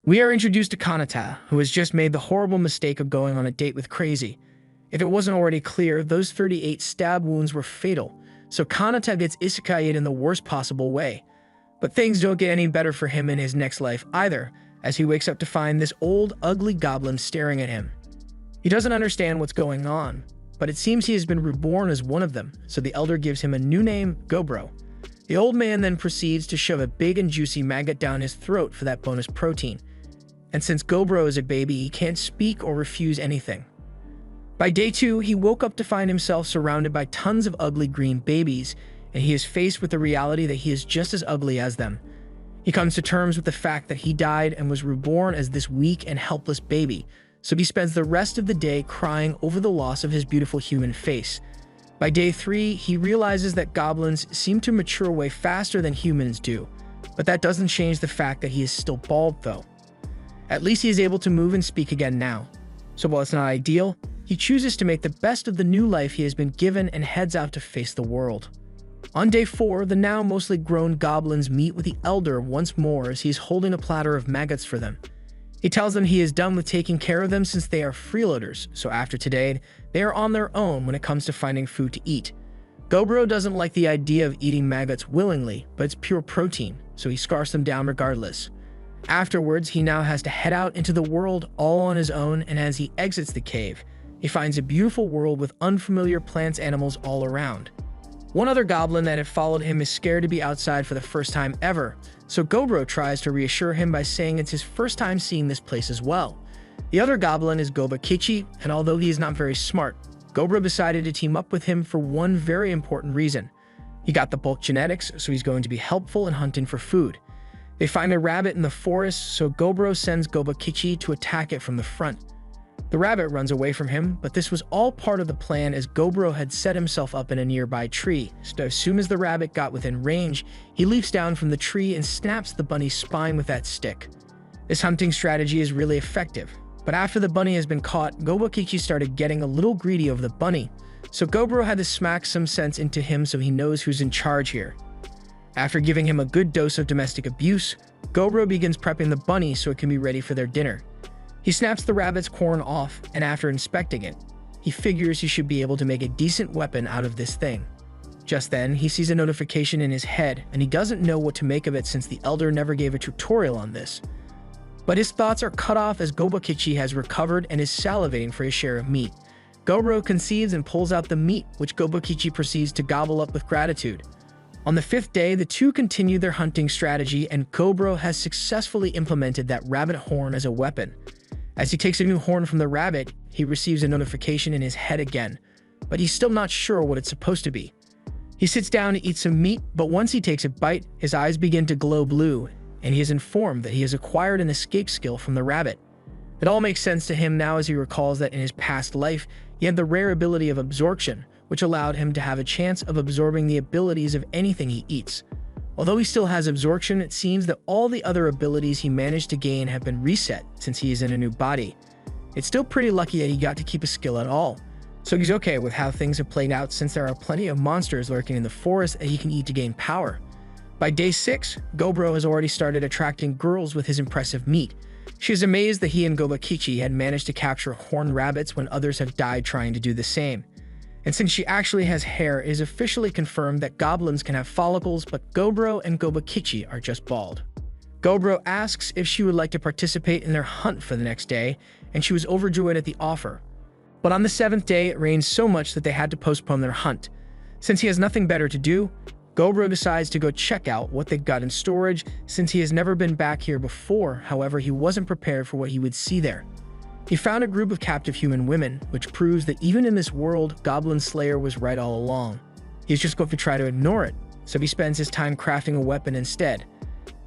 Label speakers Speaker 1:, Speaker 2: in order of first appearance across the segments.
Speaker 1: We are introduced to Kanata, who has just made the horrible mistake of going on a date with Crazy. If it wasn't already clear, those 38 stab wounds were fatal, so Kanata gets isekai'd in the worst possible way. But things don't get any better for him in his next life either, as he wakes up to find this old, ugly goblin staring at him. He doesn't understand what's going on, but it seems he has been reborn as one of them, so the elder gives him a new name, Gobro. The old man then proceeds to shove a big and juicy maggot down his throat for that bonus protein. And since Gobro is a baby, he can't speak or refuse anything. By day 2, he woke up to find himself surrounded by tons of ugly green babies, and he is faced with the reality that he is just as ugly as them. He comes to terms with the fact that he died and was reborn as this weak and helpless baby, so he spends the rest of the day crying over the loss of his beautiful human face. By day 3, he realizes that goblins seem to mature way faster than humans do, but that doesn't change the fact that he is still bald though. At least he is able to move and speak again now. So while it's not ideal, he chooses to make the best of the new life he has been given and heads out to face the world. On day 4, the now mostly grown goblins meet with the elder once more as he is holding a platter of maggots for them. He tells them he is done with taking care of them since they are freeloaders, so after today, they are on their own when it comes to finding food to eat. Gobro doesn't like the idea of eating maggots willingly, but it's pure protein, so he scarfs them down regardless. Afterwards, he now has to head out into the world all on his own, and as he exits the cave, he finds a beautiful world with unfamiliar plants and animals all around. One other goblin that had followed him is scared to be outside for the first time ever, so Gobro tries to reassure him by saying it's his first time seeing this place as well. The other goblin is Gobakichi, and although he is not very smart, Gobro decided to team up with him for one very important reason. He got the bulk genetics, so he's going to be helpful in hunting for food. They find a rabbit in the forest, so Gobro sends Gobakichi to attack it from the front. The rabbit runs away from him, but this was all part of the plan as Gobro had set himself up in a nearby tree, so as soon as the rabbit got within range, he leaps down from the tree and snaps the bunny's spine with that stick. This hunting strategy is really effective, but after the bunny has been caught, Gobakichi started getting a little greedy over the bunny, so Gobro had to smack some sense into him so he knows who's in charge here. After giving him a good dose of domestic abuse, Gobro begins prepping the bunny so it can be ready for their dinner. He snaps the rabbit's corn off, and after inspecting it, he figures he should be able to make a decent weapon out of this thing. Just then, he sees a notification in his head, and he doesn't know what to make of it since the elder never gave a tutorial on this. But his thoughts are cut off as Gobakichi has recovered and is salivating for his share of meat. Gobro conceives and pulls out the meat, which Gobakichi proceeds to gobble up with gratitude. On the 5th day, the two continue their hunting strategy, and Gobro has successfully implemented that rabbit horn as a weapon. As he takes a new horn from the rabbit, he receives a notification in his head again, but he's still not sure what it's supposed to be. He sits down to eat some meat, but once he takes a bite, his eyes begin to glow blue, and he is informed that he has acquired an escape skill from the rabbit. It all makes sense to him now as he recalls that in his past life, he had the rare ability of absorption, which allowed him to have a chance of absorbing the abilities of anything he eats. Although he still has absorption, it seems that all the other abilities he managed to gain have been reset since he is in a new body. It's still pretty lucky that he got to keep a skill at all, so he's okay with how things have played out since there are plenty of monsters lurking in the forest that he can eat to gain power. By day 6, Gobro has already started attracting girls with his impressive meat. She is amazed that he and Gobakichi had managed to capture horned rabbits when others have died trying to do the same. And since she actually has hair, it is officially confirmed that goblins can have follicles, but Gobro and Gobakichi are just bald. Gobro asks if she would like to participate in their hunt for the next day, and she was overjoyed at the offer. But on the 7th day, it rains so much that they had to postpone their hunt. Since he has nothing better to do, Gobro decides to go check out what they've got in storage since he has never been back here before. However, he wasn't prepared for what he would see there. He found a group of captive human women, which proves that even in this world, Goblin Slayer was right all along. He's just going to try to ignore it, so he spends his time crafting a weapon instead.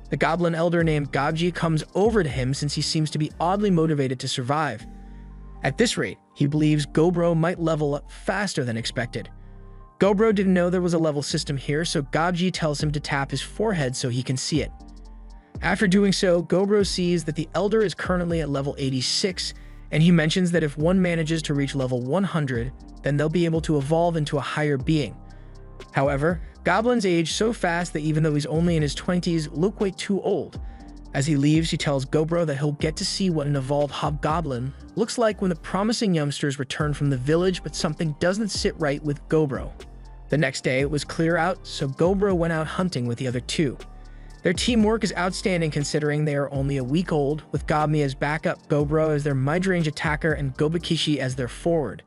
Speaker 1: The goblin elder named Gabji comes over to him since he seems to be oddly motivated to survive. At this rate, he believes Gobro might level up faster than expected. Gobro didn't know there was a level system here, so Gabji tells him to tap his forehead so he can see it. After doing so, Gobro sees that the elder is currently at level 86, and he mentions that if one manages to reach level 100, then they'll be able to evolve into a higher being. However, goblins age so fast that even though he's only in his 20s, look way too old. As he leaves, he tells Gobro that he'll get to see what an evolved hobgoblin looks like when the promising youngsters return from the village, but something doesn't sit right with Gobro. The next day, it was clear out, so Gobro went out hunting with the other two. Their teamwork is outstanding considering they are only a week old, with Gobmi as backup, Gobro as their mid-range attacker, and Gobakishi as their forward.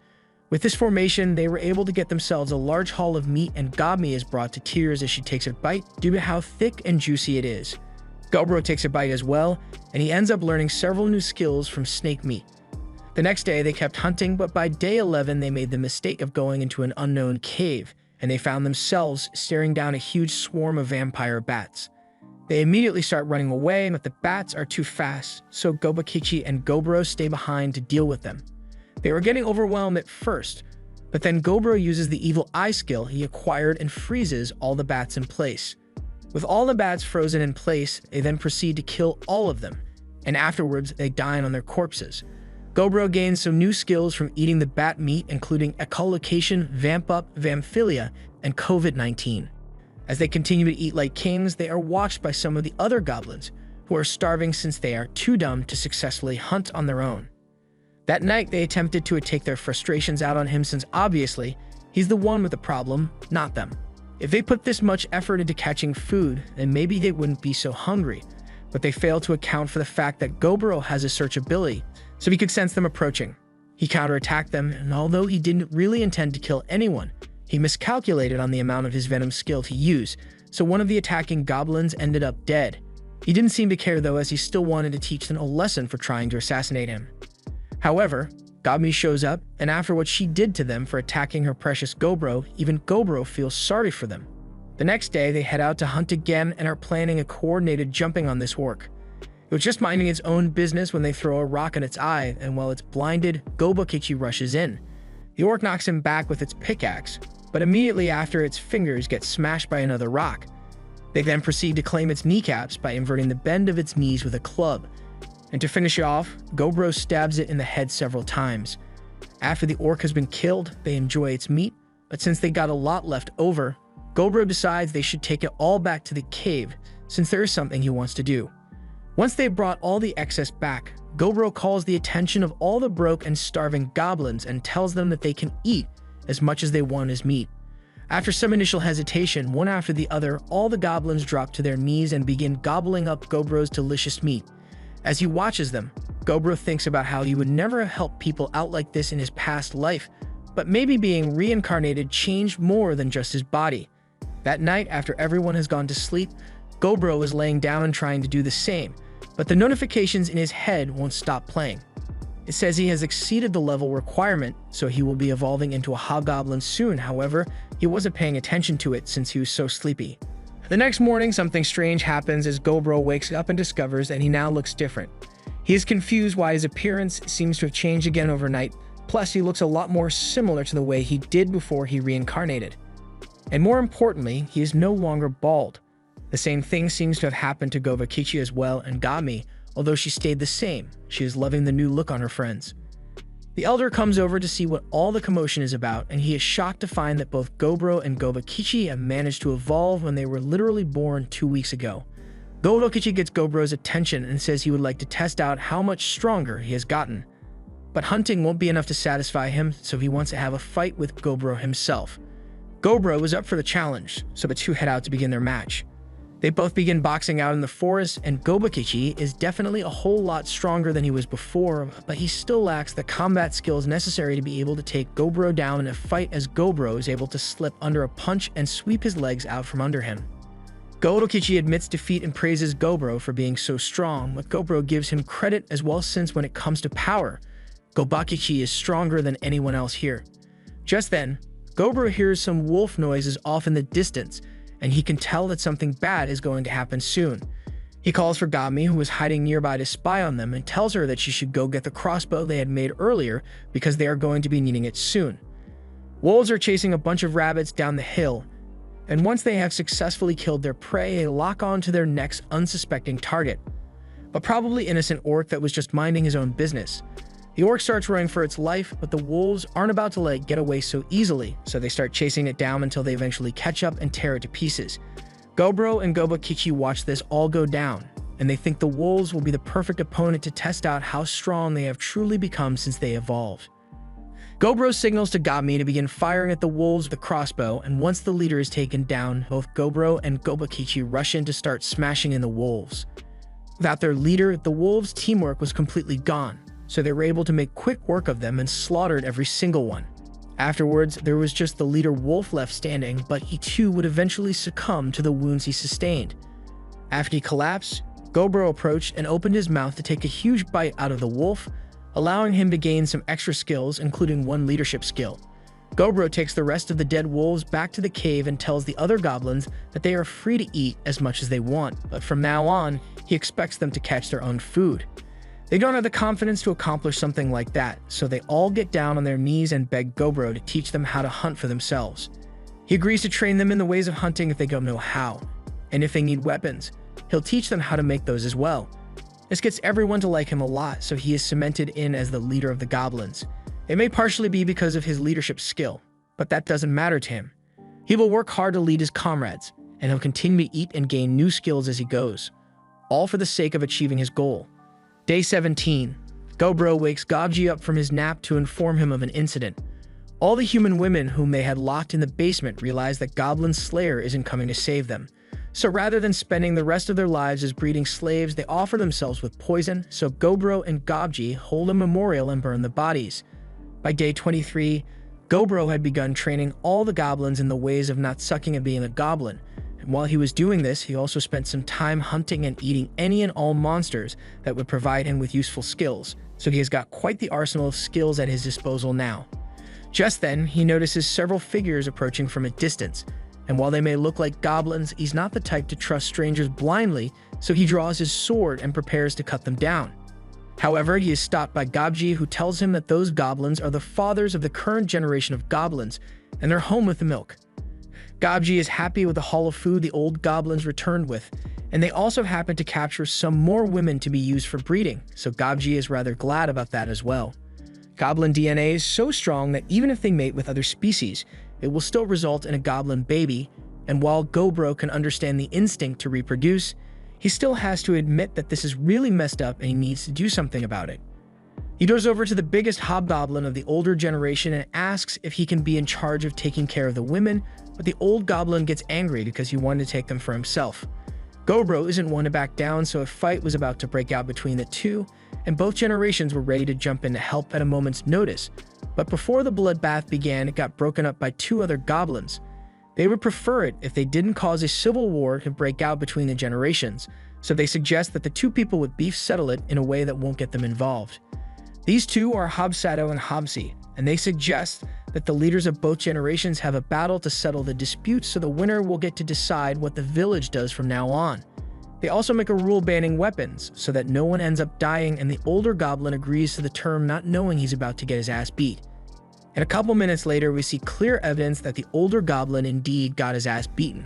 Speaker 1: With this formation, they were able to get themselves a large haul of meat, and Gobmi is brought to tears as she takes a bite due to how thick and juicy it is. Gobro takes a bite as well, and he ends up learning several new skills from snake meat. The next day, they kept hunting, but by day 11, they made the mistake of going into an unknown cave, and they found themselves staring down a huge swarm of vampire bats. They immediately start running away, but the bats are too fast, so Gobakichi and Gobro stay behind to deal with them. They were getting overwhelmed at first, but then Gobro uses the evil eye skill he acquired and freezes all the bats in place. With all the bats frozen in place, they then proceed to kill all of them, and afterwards they dine on their corpses. Gobro gains some new skills from eating the bat meat, including echolocation, vamp up, vamphilia, and COVID-19. As they continue to eat like kings, they are watched by some of the other goblins, who are starving since they are too dumb to successfully hunt on their own. That night, they attempted to take their frustrations out on him since obviously, he's the one with the problem, not them. If they put this much effort into catching food, then maybe they wouldn't be so hungry, but they fail to account for the fact that Gobro has a search ability, so he could sense them approaching. He counterattacked them, and although he didn't really intend to kill anyone, he miscalculated on the amount of his venom skill to use, so one of the attacking goblins ended up dead. He didn't seem to care though, as he still wanted to teach them a lesson for trying to assassinate him. However, Gobmi shows up, and after what she did to them for attacking her precious Gobro, even Gobro feels sorry for them. The next day, they head out to hunt again and are planning a coordinated jumping on this orc. It was just minding its own business when they throw a rock in its eye, and while it's blinded, Gobakichi rushes in. The orc knocks him back with its pickaxe, but immediately after, its fingers get smashed by another rock. They then proceed to claim its kneecaps by inverting the bend of its knees with a club. And to finish off, Gobro stabs it in the head several times. After the orc has been killed, they enjoy its meat, but since they got a lot left over, Gobro decides they should take it all back to the cave, since there is something he wants to do. Once they brought all the excess back, Gobro calls the attention of all the broke and starving goblins and tells them that they can eat as much as they want as meat. After some initial hesitation, one after the other, all the goblins drop to their knees and begin gobbling up Gobro's delicious meat. As he watches them, Gobro thinks about how he would never have helped people out like this in his past life, but maybe being reincarnated changed more than just his body. That night, after everyone has gone to sleep, Gobro is laying down and trying to do the same, but the notifications in his head won't stop playing. It says he has exceeded the level requirement, so he will be evolving into a hobgoblin soon. However, he wasn't paying attention to it since he was so sleepy. The next morning, something strange happens as Gobro wakes up and discovers that he now looks different. He is confused why his appearance seems to have changed again overnight, plus he looks a lot more similar to the way he did before he reincarnated. And more importantly, he is no longer bald. The same thing seems to have happened to Gobakichi as well, and Gami, although she stayed the same, she is loving the new look on her friends. The elder comes over to see what all the commotion is about, and he is shocked to find that both Gobro and Gobakichi have managed to evolve when they were literally born 2 weeks ago. Gobakichi gets Gobro's attention and says he would like to test out how much stronger he has gotten. But hunting won't be enough to satisfy him, so he wants to have a fight with Gobro himself. Gobro is up for the challenge, so the two head out to begin their match. They both begin boxing out in the forest, and Gobakichi is definitely a whole lot stronger than he was before, but he still lacks the combat skills necessary to be able to take Gobro down in a fight, as Gobro is able to slip under a punch and sweep his legs out from under him. Gobakichi admits defeat and praises Gobro for being so strong, but Gobro gives him credit as well, since when it comes to power, Gobakichi is stronger than anyone else here. Just then, Gobro hears some wolf noises off in the distance, and he can tell that something bad is going to happen soon. He calls for Gami, who is hiding nearby, to spy on them, and tells her that she should go get the crossbow they had made earlier because they are going to be needing it soon. Wolves are chasing a bunch of rabbits down the hill, and once they have successfully killed their prey, they lock on to their next unsuspecting target, a probably innocent orc that was just minding his own business. The orc starts running for its life, but the wolves aren't about to let it get away so easily, so they start chasing it down until they eventually catch up and tear it to pieces. Gobro and Gobakichi watch this all go down, and they think the wolves will be the perfect opponent to test out how strong they have truly become since they evolved. Gobro signals to Gobmi to begin firing at the wolves with a crossbow, and once the leader is taken down, both Gobro and Gobakichi rush in to start smashing in the wolves. Without their leader, the wolves' teamwork was completely gone, so they were able to make quick work of them and slaughtered every single one. Afterwards, there was just the leader wolf left standing, but he too would eventually succumb to the wounds he sustained. After he collapsed, Gobro approached and opened his mouth to take a huge bite out of the wolf, allowing him to gain some extra skills, including one leadership skill. Gobro takes the rest of the dead wolves back to the cave and tells the other goblins that they are free to eat as much as they want, but from now on, he expects them to catch their own food. They don't have the confidence to accomplish something like that, so they all get down on their knees and beg Gobro to teach them how to hunt for themselves. He agrees to train them in the ways of hunting if they don't know how, and if they need weapons, he'll teach them how to make those as well. This gets everyone to like him a lot, so he is cemented in as the leader of the goblins. It may partially be because of his leadership skill, but that doesn't matter to him. He will work hard to lead his comrades, and he'll continue to eat and gain new skills as he goes, all for the sake of achieving his goal. Day 17. Gobro wakes Gobji up from his nap to inform him of an incident. All the human women whom they had locked in the basement realize that Goblin's Slayer isn't coming to save them. So rather than spending the rest of their lives as breeding slaves, they offer themselves with poison, so Gobro and Gobji hold a memorial and burn the bodies. By day 23, Gobro had begun training all the goblins in the ways of not sucking and being a goblin. And while he was doing this, he also spent some time hunting and eating any and all monsters that would provide him with useful skills, so he has got quite the arsenal of skills at his disposal now. Just then, he notices several figures approaching from a distance, and while they may look like goblins, he's not the type to trust strangers blindly, so he draws his sword and prepares to cut them down. However, he is stopped by Gobji, who tells him that those goblins are the fathers of the current generation of goblins, and they're home with the milk. Gobji is happy with the haul of food the old goblins returned with, and they also happen to capture some more women to be used for breeding, so Gobji is rather glad about that as well. Goblin DNA is so strong that even if they mate with other species, it will still result in a goblin baby, and while Gobro can understand the instinct to reproduce, he still has to admit that this is really messed up and he needs to do something about it. He goes over to the biggest hobgoblin of the older generation and asks if he can be in charge of taking care of the women, but the old goblin gets angry because he wanted to take them for himself. Gobro isn't one to back down, so a fight was about to break out between the two, and both generations were ready to jump in to help at a moment's notice. But before the bloodbath began, it got broken up by two other goblins. They would prefer it if they didn't cause a civil war to break out between the generations, so they suggest that the two people with beef settle it in a way that won't get them involved. These two are Hobsato and Hobsi, and they suggest that the leaders of both generations have a battle to settle the dispute, so the winner will get to decide what the village does from now on. They also make a rule banning weapons, so that no one ends up dying, and the older goblin agrees to the term, not knowing he's about to get his ass beat. And a couple minutes later, we see clear evidence that the older goblin indeed got his ass beaten.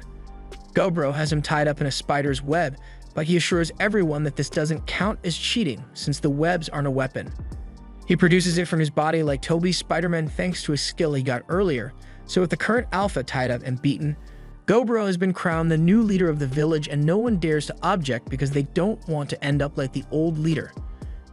Speaker 1: Gobro has him tied up in a spider's web, but he assures everyone that this doesn't count as cheating, since the webs aren't a weapon. He produces it from his body like Toby's Spider-Man thanks to a skill he got earlier, so with the current alpha tied up and beaten, Gobro has been crowned the new leader of the village, and no one dares to object because they don't want to end up like the old leader.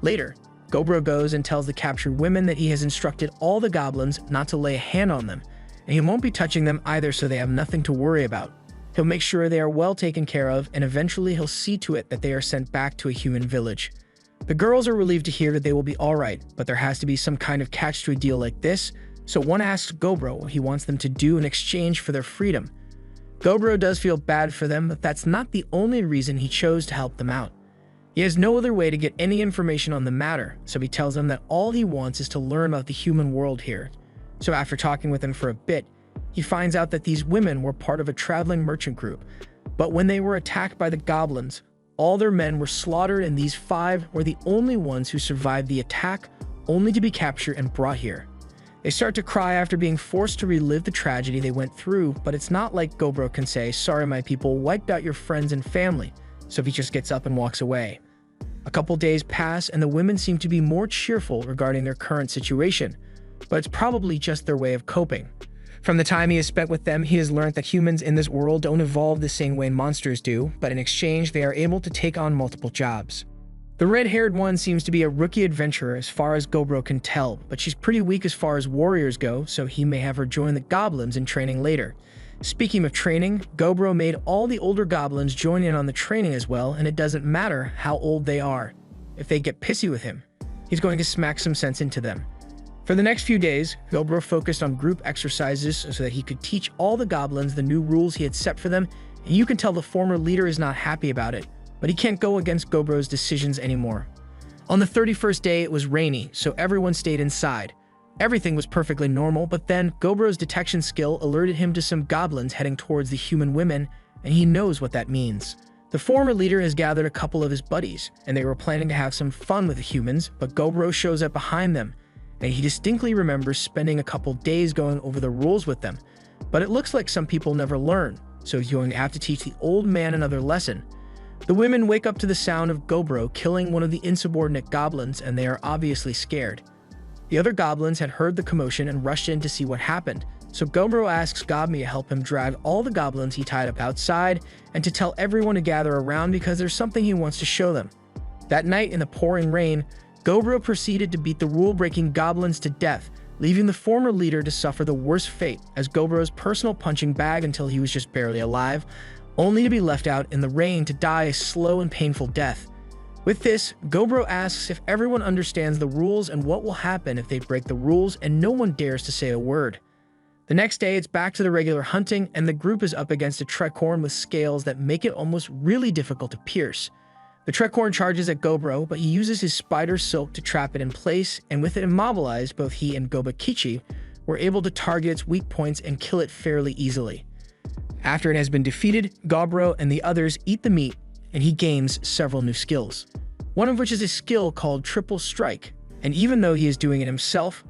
Speaker 1: Later, Gobro goes and tells the captured women that he has instructed all the goblins not to lay a hand on them, and he won't be touching them either, so they have nothing to worry about. He'll make sure they are well taken care of, and eventually he'll see to it that they are sent back to a human village. The girls are relieved to hear that they will be alright, but there has to be some kind of catch to a deal like this, so one asks Gobro what he wants them to do in exchange for their freedom. Gobro does feel bad for them, but that's not the only reason he chose to help them out. He has no other way to get any information on the matter, so he tells them that all he wants is to learn about the human world here. So after talking with them for a bit, he finds out that these women were part of a traveling merchant group, but when they were attacked by the goblins, all their men were slaughtered, and these 5 were the only ones who survived the attack, only to be captured and brought here. They start to cry after being forced to relive the tragedy they went through, but it's not like Gobro can say, "Sorry, my people wiped out your friends and family," so he just gets up and walks away. A couple days pass, and the women seem to be more cheerful regarding their current situation, but it's probably just their way of coping. From the time he has spent with them, he has learned that humans in this world don't evolve the same way monsters do, but in exchange, they are able to take on multiple jobs. The red-haired one seems to be a rookie adventurer as far as Gobro can tell, but she's pretty weak as far as warriors go, so he may have her join the goblins in training later. Speaking of training, Gobro made all the older goblins join in on the training as well, and it doesn't matter how old they are. If they get pissy with him, he's going to smack some sense into them. For the next few days, Gobro focused on group exercises so that he could teach all the goblins the new rules he had set for them, and you can tell the former leader is not happy about it, but he can't go against Gobro's decisions anymore. On the 31st day, it was rainy, so everyone stayed inside. Everything was perfectly normal, but then Gobro's detection skill alerted him to some goblins heading towards the human women, and he knows what that means. The former leader has gathered a couple of his buddies, and they were planning to have some fun with the humans, but Gobro shows up behind them, and he distinctly remembers spending a couple days going over the rules with them. But it looks like some people never learn, so he's going to have to teach the old man another lesson. The women wake up to the sound of Gobro killing one of the insubordinate goblins, and they are obviously scared. The other goblins had heard the commotion and rushed in to see what happened, so Gobro asks Gobmi to help him drive all the goblins he tied up outside and to tell everyone to gather around because there's something he wants to show them. That night in the pouring rain, Gobro proceeded to beat the rule-breaking goblins to death, leaving the former leader to suffer the worst fate as Gobro's personal punching bag until he was just barely alive, only to be left out in the rain to die a slow and painful death. With this, Gobro asks if everyone understands the rules and what will happen if they break the rules, and no one dares to say a word. The next day, it's back to the regular hunting, and the group is up against a trekhorn with scales that make it almost really difficult to pierce. The trekhorn charges at Gobro, but he uses his spider silk to trap it in place, and with it immobilized, both he and Gobakichi were able to target its weak points and kill it fairly easily. After it has been defeated, Gobro and the others eat the meat, and he gains several new skills, one of which is a skill called Triple Strike, and even though he is doing it himself,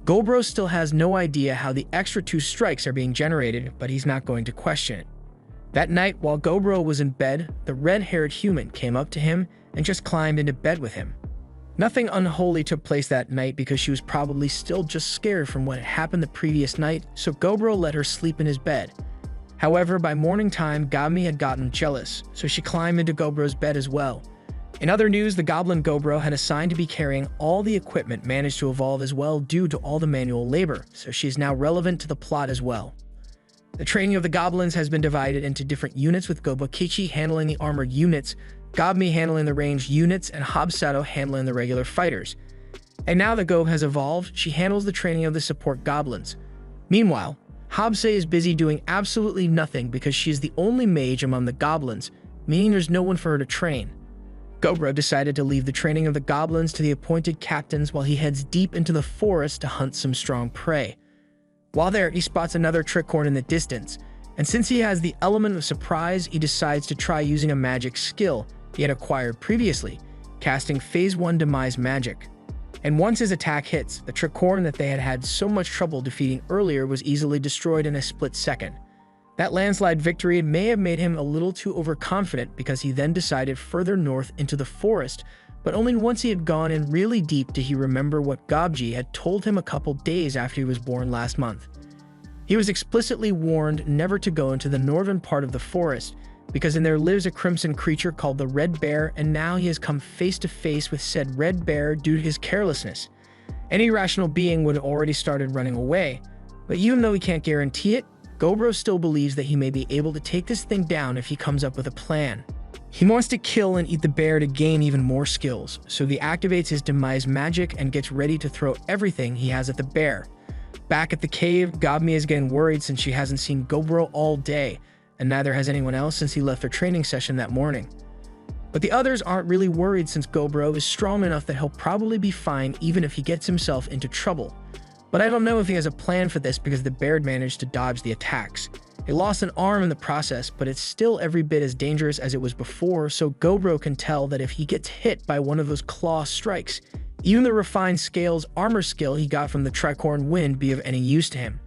Speaker 1: Gobro still has no idea how the extra 2 strikes are being generated, but he's not going to question it. That night, while Gobro was in bed, the red-haired human came up to him and just climbed into bed with him. Nothing unholy took place that night because she was probably still just scared from what had happened the previous night, so Gobro let her sleep in his bed. However, by morning time, Gami had gotten jealous, so she climbed into Gobro's bed as well. In other news, the goblin Gobro had assigned to be carrying all the equipment managed to evolve as well due to all the manual labor, so she is now relevant to the plot as well. The training of the goblins has been divided into different units, with Gobakichi handling the armored units, Gobmi handling the ranged units, and Hobsato handling the regular fighters. And now that Gob has evolved, she handles the training of the support goblins. Meanwhile, Hobse is busy doing absolutely nothing because she is the only mage among the goblins, meaning there's no one for her to train. Gobro decided to leave the training of the goblins to the appointed captains while he heads deep into the forest to hunt some strong prey. While there, he spots another trekhorn in the distance, and since he has the element of surprise, he decides to try using a magic skill he had acquired previously, casting Phase 1 Demise Magic. And once his attack hits, the trekhorn that they had had so much trouble defeating earlier was easily destroyed in a split second. That landslide victory may have made him a little too overconfident because he then decided further north into the forest, but only once he had gone in really deep did he remember what Gobji had told him a couple days after he was born last month. He was explicitly warned never to go into the northern part of the forest, because in there lives a crimson creature called the Red Bear, and now he has come face to face with said Red Bear due to his carelessness. Any rational being would have already started running away, but even though he can't guarantee it, Gobro still believes that he may be able to take this thing down if he comes up with a plan. He wants to kill and eat the bear to gain even more skills, so he activates his Demise Magic and gets ready to throw everything he has at the bear. Back at the cave, Gobmi is getting worried since she hasn't seen Gobro all day, and neither has anyone else since he left their training session that morning. But the others aren't really worried since Gobro is strong enough that he'll probably be fine even if he gets himself into trouble. But I don't know if he has a plan for this because the bear managed to dodge the attacks. It lost an arm in the process, but it's still every bit as dangerous as it was before, so Gobro can tell that if he gets hit by one of those claw strikes, even the refined scales armor skill he got from the Tricorn Wind be of any use to him.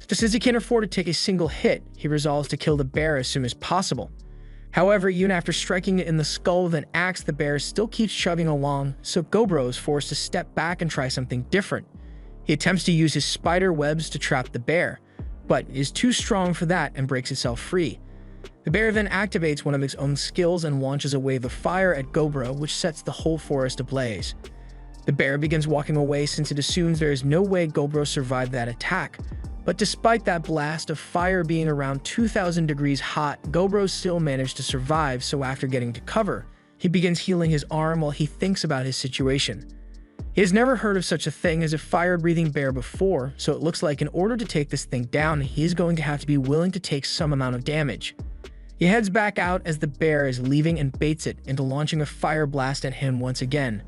Speaker 1: Just as he can't afford to take a single hit, he resolves to kill the bear as soon as possible. However, even after striking it in the skull with an axe, the bear still keeps chugging along, so Gobro is forced to step back and try something different. He attempts to use his spider webs to trap the bear, but is too strong for that and breaks itself free. The bear then activates one of its own skills and launches a wave of fire at Gobro, which sets the whole forest ablaze. The bear begins walking away since it assumes there is no way Gobro survived that attack. But despite that blast of fire being around 2,000 degrees hot, Gobro still managed to survive, so after getting to cover, he begins healing his arm while he thinks about his situation. He has never heard of such a thing as a fire-breathing bear before, so it looks like in order to take this thing down, he is going to have to be willing to take some amount of damage. He heads back out as the bear is leaving and baits it into launching a fire blast at him once again.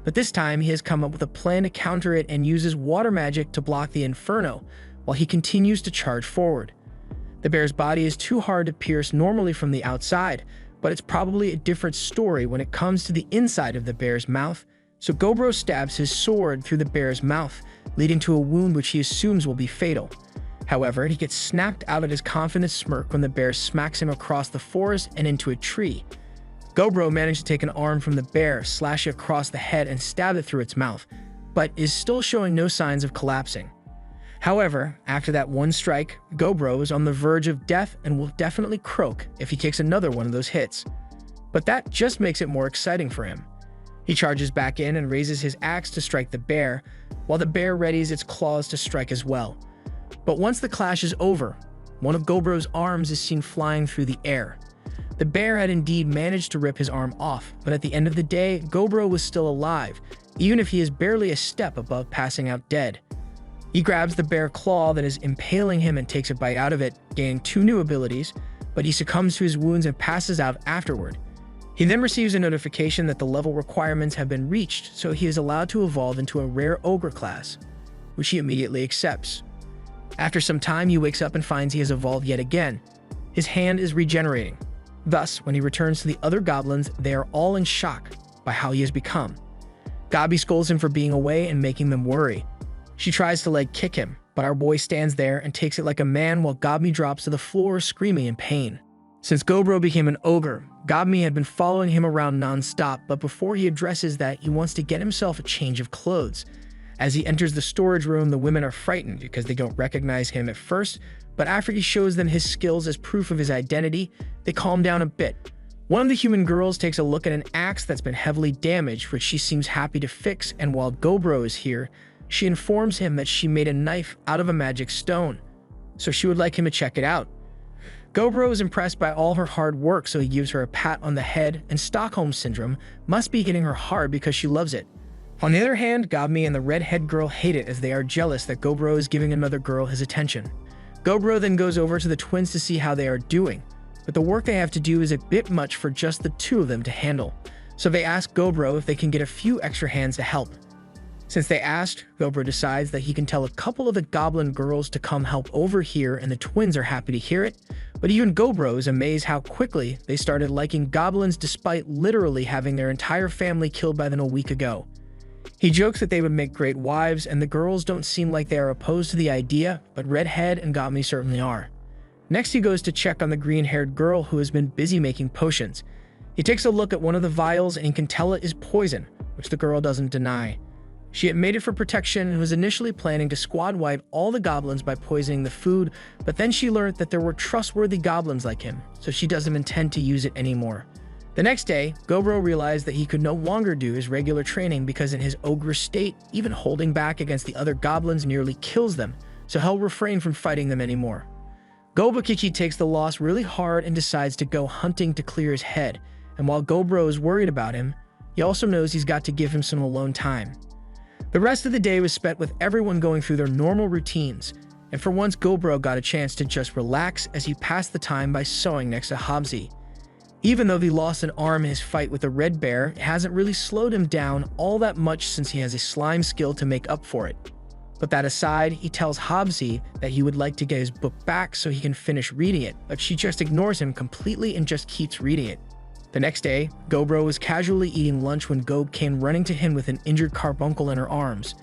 Speaker 1: But this time, he has come up with a plan to counter it and uses water magic to block the inferno, while he continues to charge forward. The bear's body is too hard to pierce normally from the outside, but it's probably a different story when it comes to the inside of the bear's mouth, so Gobro stabs his sword through the bear's mouth, leading to a wound which he assumes will be fatal. However, he gets snapped out of his confident smirk when the bear smacks him across the forest and into a tree. Gobro managed to take an arm from the bear, slash it across the head, and stab it through its mouth, but is still showing no signs of collapsing. However, after that one strike, Gobro is on the verge of death and will definitely croak if he takes another one of those hits. But that just makes it more exciting for him. He charges back in and raises his axe to strike the bear, while the bear readies its claws to strike as well. But once the clash is over, one of Gobro's arms is seen flying through the air. The bear had indeed managed to rip his arm off, but at the end of the day, Gobro was still alive, even if he is barely a step above passing out dead. He grabs the bear claw that is impaling him and takes a bite out of it, gaining 2 new abilities, but he succumbs to his wounds and passes out afterward. He then receives a notification that the level requirements have been reached, so he is allowed to evolve into a rare ogre class, which he immediately accepts. After some time, he wakes up and finds he has evolved yet again. His hand is regenerating. Thus, when he returns to the other goblins, they are all in shock by how he has become. Gabi scolds him for being away and making them worry. She tries to leg kick him, but our boy stands there and takes it like a man while Gabi drops to the floor screaming in pain. Since Gobro became an ogre, Gabi had been following him around non-stop, but before he addresses that, he wants to get himself a change of clothes. As he enters the storage room, the women are frightened because they don't recognize him at first, but after he shows them his skills as proof of his identity, they calm down a bit. One of the human girls takes a look at an axe that's been heavily damaged, which she seems happy to fix, and while Gobro is here, she informs him that she made a knife out of a magic stone, so she would like him to check it out. Gobro is impressed by all her hard work, so he gives her a pat on the head, and Stockholm Syndrome must be hitting her hard because she loves it. On the other hand, Gabi and the redhead girl hate it as they are jealous that Gobro is giving another girl his attention. Gobro then goes over to the twins to see how they are doing, but the work they have to do is a bit much for just the 2 of them to handle, so they ask Gobro if they can get a few extra hands to help. Since they asked, Gobro decides that he can tell a couple of the goblin girls to come help over here, and the twins are happy to hear it, but even Gobro is amazed how quickly they started liking goblins despite literally having their entire family killed by them a week ago. He jokes that they would make great wives, and the girls don't seem like they are opposed to the idea, but Redhead and Gabi certainly are. Next, he goes to check on the green-haired girl who has been busy making potions. He takes a look at one of the vials and he can tell it is poison, which the girl doesn't deny. She had made it for protection and was initially planning to squad wipe all the goblins by poisoning the food, but then she learned that there were trustworthy goblins like him, so she doesn't intend to use it anymore. The next day, Gobro realized that he could no longer do his regular training because in his ogre state, even holding back against the other goblins nearly kills them, so he'll refrain from fighting them anymore. Gobakichi takes the loss really hard and decides to go hunting to clear his head, and while Gobro is worried about him, he also knows he's got to give him some alone time. The rest of the day was spent with everyone going through their normal routines, and for once Gobro got a chance to just relax as he passed the time by sewing next to Hobbsy. Even though he lost an arm in his fight with the red bear, it hasn't really slowed him down all that much since he has a slime skill to make up for it. But that aside, he tells Hobbsy that he would like to get his book back so he can finish reading it, but she just ignores him completely and just keeps reading it. The next day, Gobro was casually eating lunch when Gob came running to him with an injured carbuncle in her arms.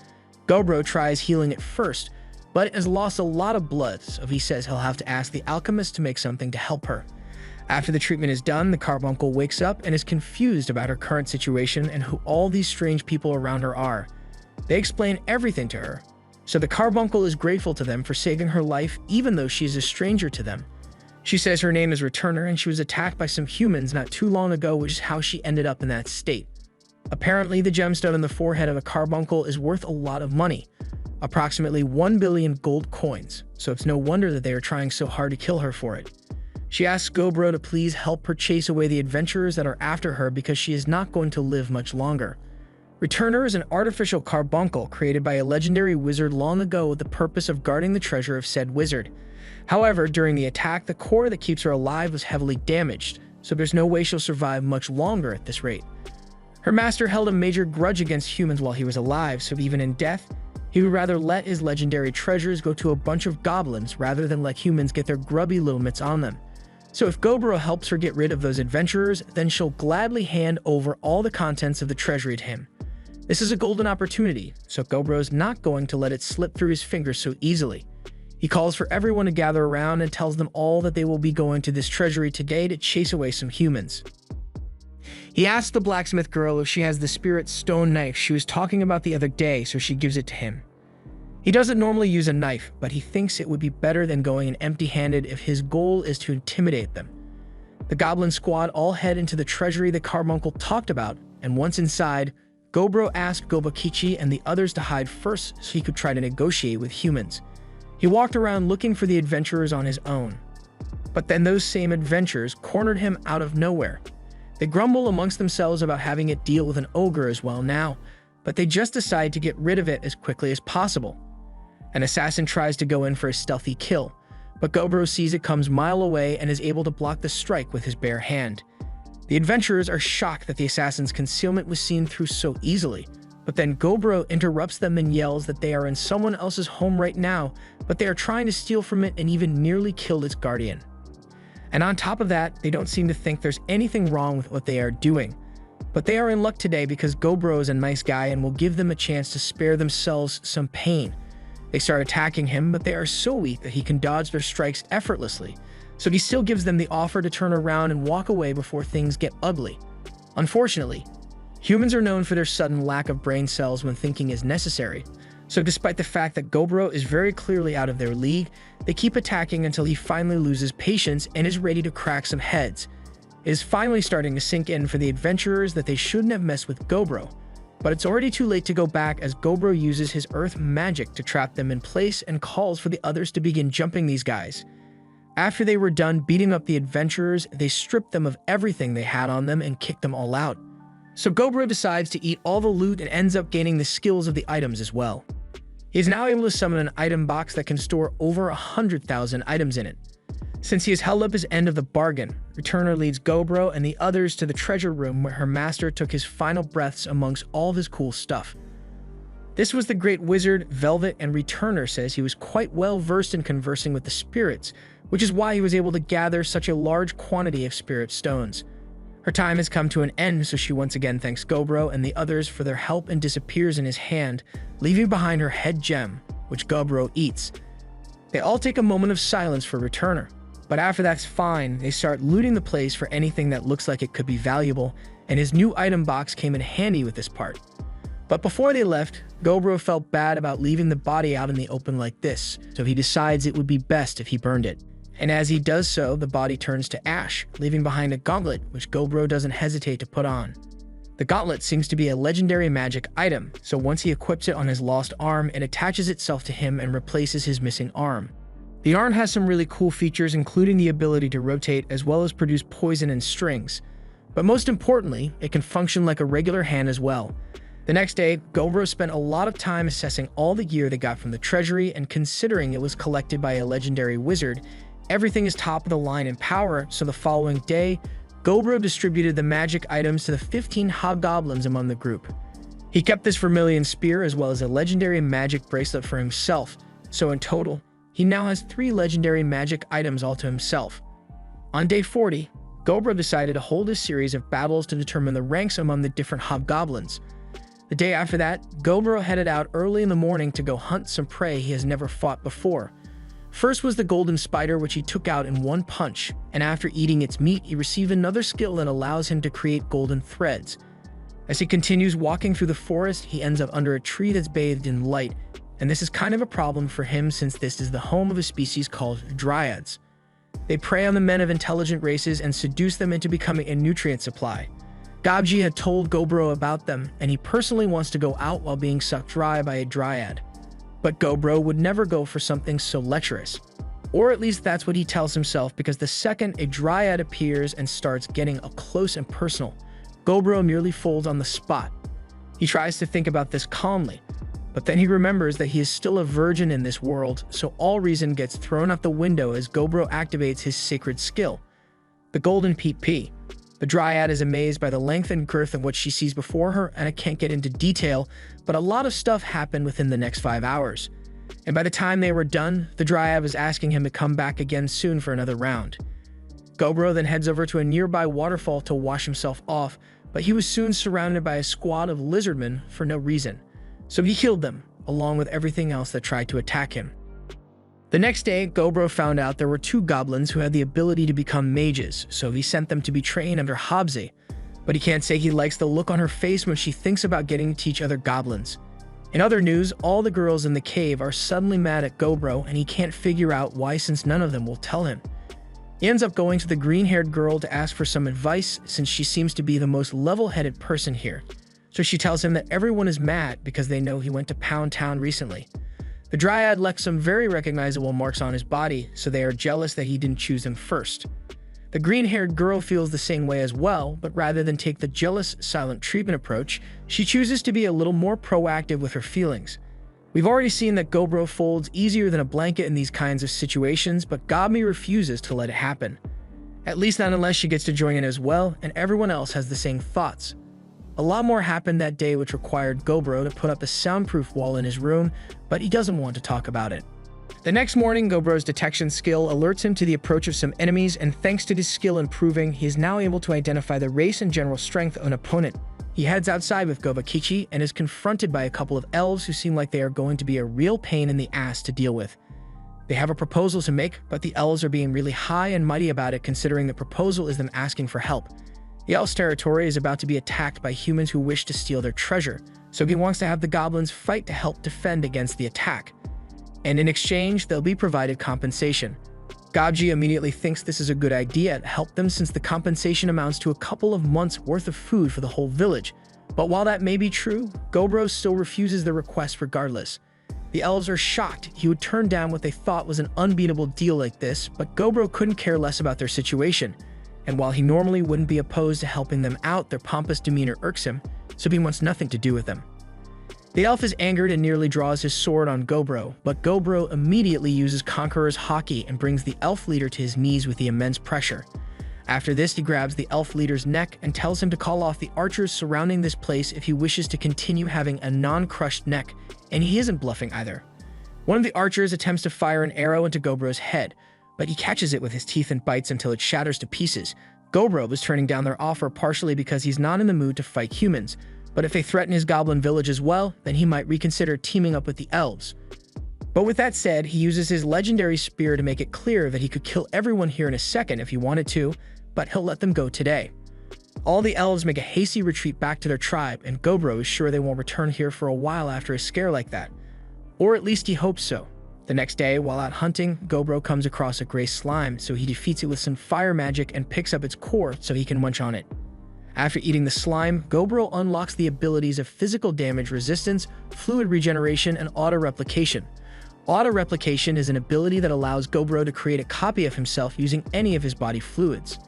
Speaker 1: Gobro tries healing it first, but it has lost a lot of blood, so he says he'll have to ask the alchemist to make something to help her. After the treatment is done, the carbuncle wakes up and is confused about her current situation and who all these strange people around her are. They explain everything to her, So the carbuncle is grateful to them for saving her life even though she is a stranger to them. She says her name is Returner and she was attacked by some humans not too long ago, which is how she ended up in that state. Apparently, the gemstone in the forehead of a carbuncle is worth a lot of money, approximately 1 billion gold coins, so it's no wonder that they are trying so hard to kill her for it. She asks Gobro to please help her chase away the adventurers that are after her because she is not going to live much longer. Returner is an artificial carbuncle created by a legendary wizard long ago with the purpose of guarding the treasure of said wizard. However, during the attack, the core that keeps her alive was heavily damaged, so there's no way she'll survive much longer at this rate. Her master held a major grudge against humans while he was alive, so even in death, he would rather let his legendary treasures go to a bunch of goblins rather than let humans get their grubby little mitts on them. So if Gobro helps her get rid of those adventurers, then she'll gladly hand over all the contents of the treasury to him. This is a golden opportunity, so Gobro's not going to let it slip through his fingers so easily. He calls for everyone to gather around and tells them all that they will be going to this treasury today to chase away some humans. He asks the blacksmith girl if she has the spirit stone knife she was talking about the other day, so she gives it to him. He doesn't normally use a knife, but he thinks it would be better than going in empty-handed if his goal is to intimidate them. The goblin squad all head into the treasury the carbuncle talked about, and once inside, Gobro asked Gobakichi and the others to hide first so he could try to negotiate with humans. He walked around looking for the adventurers on his own. But then those same adventurers cornered him out of nowhere. They grumble amongst themselves about having it deal with an ogre as well now, but they just decide to get rid of it as quickly as possible. An assassin tries to go in for a stealthy kill, but Gobro sees it comes a mile away and is able to block the strike with his bare hand. The adventurers are shocked that the assassin's concealment was seen through so easily, but then Gobro interrupts them and yells that they are in someone else's home right now, but they are trying to steal from it and even nearly killed its guardian. And on top of that, they don't seem to think there's anything wrong with what they are doing. But they are in luck today because Gobro is a nice guy and will give them a chance to spare themselves some pain. They start attacking him, but they are so weak that he can dodge their strikes effortlessly, so he still gives them the offer to turn around and walk away before things get ugly. Unfortunately, humans are known for their sudden lack of brain cells when thinking is necessary, so despite the fact that Gobro is very clearly out of their league, they keep attacking until he finally loses patience and is ready to crack some heads. It is finally starting to sink in for the adventurers that they shouldn't have messed with Gobro, but it's already too late to go back as Gobro uses his earth magic to trap them in place and calls for the others to begin jumping these guys. After they were done beating up the adventurers, they stripped them of everything they had on them and kicked them all out. So Gobro decides to eat all the loot and ends up gaining the skills of the items as well. He is now able to summon an item box that can store over 100,000 items in it. Since he has held up his end of the bargain, Returner leads Gobro and the others to the treasure room where her master took his final breaths amongst all of his cool stuff. This was the great wizard, Velvet, and Returner says he was quite well versed in conversing with the spirits, which is why he was able to gather such a large quantity of spirit stones. Her time has come to an end, so she once again thanks Gobro and the others for their help and disappears in his hand, leaving behind her head gem, which Gobro eats. They all take a moment of silence for Returner. But after that's fine, they start looting the place for anything that looks like it could be valuable, and his new item box came in handy with this part. But before they left, Gobro felt bad about leaving the body out in the open like this, so he decides it would be best if he burned it. And as he does so, the body turns to ash, leaving behind a gauntlet, which Gobro doesn't hesitate to put on. The gauntlet seems to be a legendary magic item, so once he equips it on his lost arm, it attaches itself to him and replaces his missing arm. The arm has some really cool features, including the ability to rotate as well as produce poison and strings. But most importantly, it can function like a regular hand as well. The next day, Gobro spent a lot of time assessing all the gear they got from the treasury, and considering it was collected by a legendary wizard, everything is top of the line in power, so the following day, Gobro distributed the magic items to the 15 hobgoblins among the group. He kept this vermilion spear as well as a legendary magic bracelet for himself, so in total, he now has 3 legendary magic items all to himself. On day 40, Gobro decided to hold a series of battles to determine the ranks among the different hobgoblins. The day after that, Gobro headed out early in the morning to go hunt some prey he has never fought before. First was the golden spider, which he took out in one punch, and after eating its meat, he received another skill that allows him to create golden threads. As he continues walking through the forest, he ends up under a tree that's bathed in light, and this is kind of a problem for him since this is the home of a species called dryads. They prey on the men of intelligent races and seduce them into becoming a nutrient supply. Gobji had told Gobro about them, and he personally wants to go out while being sucked dry by a dryad. But Gobro would never go for something so lecherous. Or at least that's what he tells himself, because the second a dryad appears and starts getting up close and personal, Gobro merely folds on the spot. He tries to think about this calmly, but then he remembers that he is still a virgin in this world, so all reason gets thrown out the window as Gobro activates his sacred skill, the Golden PP. The dryad is amazed by the length and girth of what she sees before her, and I can't get into detail, but a lot of stuff happened within the next 5 hours. And by the time they were done, the dryad was asking him to come back again soon for another round. Gobro then heads over to a nearby waterfall to wash himself off, but he was soon surrounded by a squad of lizardmen for no reason. So he killed them, along with everything else that tried to attack him. The next day, Gobro found out there were 2 goblins who had the ability to become mages, so he sent them to be trained under Habze. But he can't say he likes the look on her face when she thinks about getting to teach other goblins. In other news, all the girls in the cave are suddenly mad at Gobro, and he can't figure out why since none of them will tell him. He ends up going to the green-haired girl to ask for some advice since she seems to be the most level-headed person here. So she tells him that everyone is mad because they know he went to Pound Town recently. The dryad left some very recognizable marks on his body, so they are jealous that he didn't choose them first. The green-haired girl feels the same way as well, but rather than take the jealous, silent treatment approach, she chooses to be a little more proactive with her feelings. We've already seen that Gobro folds easier than a blanket in these kinds of situations, but Gobmi refuses to let it happen. At least not unless she gets to join in as well, and everyone else has the same thoughts. A lot more happened that day which required Gobro to put up a soundproof wall in his room, but he doesn't want to talk about it. The next morning, Gobro's detection skill alerts him to the approach of some enemies, and thanks to his skill improving, he is now able to identify the race and general strength of an opponent. He heads outside with Gobakichi and is confronted by a couple of elves who seem like they are going to be a real pain in the ass to deal with. They have a proposal to make, but the elves are being really high and mighty about it considering the proposal is them asking for help. The elves' territory is about to be attacked by humans who wish to steal their treasure, so he wants to have the goblins fight to help defend against the attack. And in exchange, they'll be provided compensation. Gobji immediately thinks this is a good idea to help them since the compensation amounts to a couple of months' worth of food for the whole village. But while that may be true, Gobro still refuses the request regardless. The elves are shocked he would turn down what they thought was an unbeatable deal like this, but Gobro couldn't care less about their situation. And while he normally wouldn't be opposed to helping them out, their pompous demeanor irks him, so he wants nothing to do with them. The elf is angered and nearly draws his sword on Gobro, but Gobro immediately uses Conqueror's Haki and brings the elf leader to his knees with the immense pressure. After this, he grabs the elf leader's neck and tells him to call off the archers surrounding this place if he wishes to continue having a non-crushed neck, and he isn't bluffing either. One of the archers attempts to fire an arrow into Gobro's head, but he catches it with his teeth and bites until it shatters to pieces. Gobro was turning down their offer partially because he's not in the mood to fight humans, but if they threaten his goblin village as well, then he might reconsider teaming up with the elves. But with that said, he uses his legendary spear to make it clear that he could kill everyone here in a second if he wanted to, but he'll let them go today. All the elves make a hasty retreat back to their tribe, and Gobro is sure they won't return here for a while after a scare like that. Or at least he hopes so. The next day, while out hunting, Gobro comes across a gray slime, so he defeats it with some fire magic and picks up its core so he can munch on it. After eating the slime, Gobro unlocks the abilities of physical damage resistance, fluid regeneration, and auto-replication. Auto-replication is an ability that allows Gobro to create a copy of himself using any of his body fluids.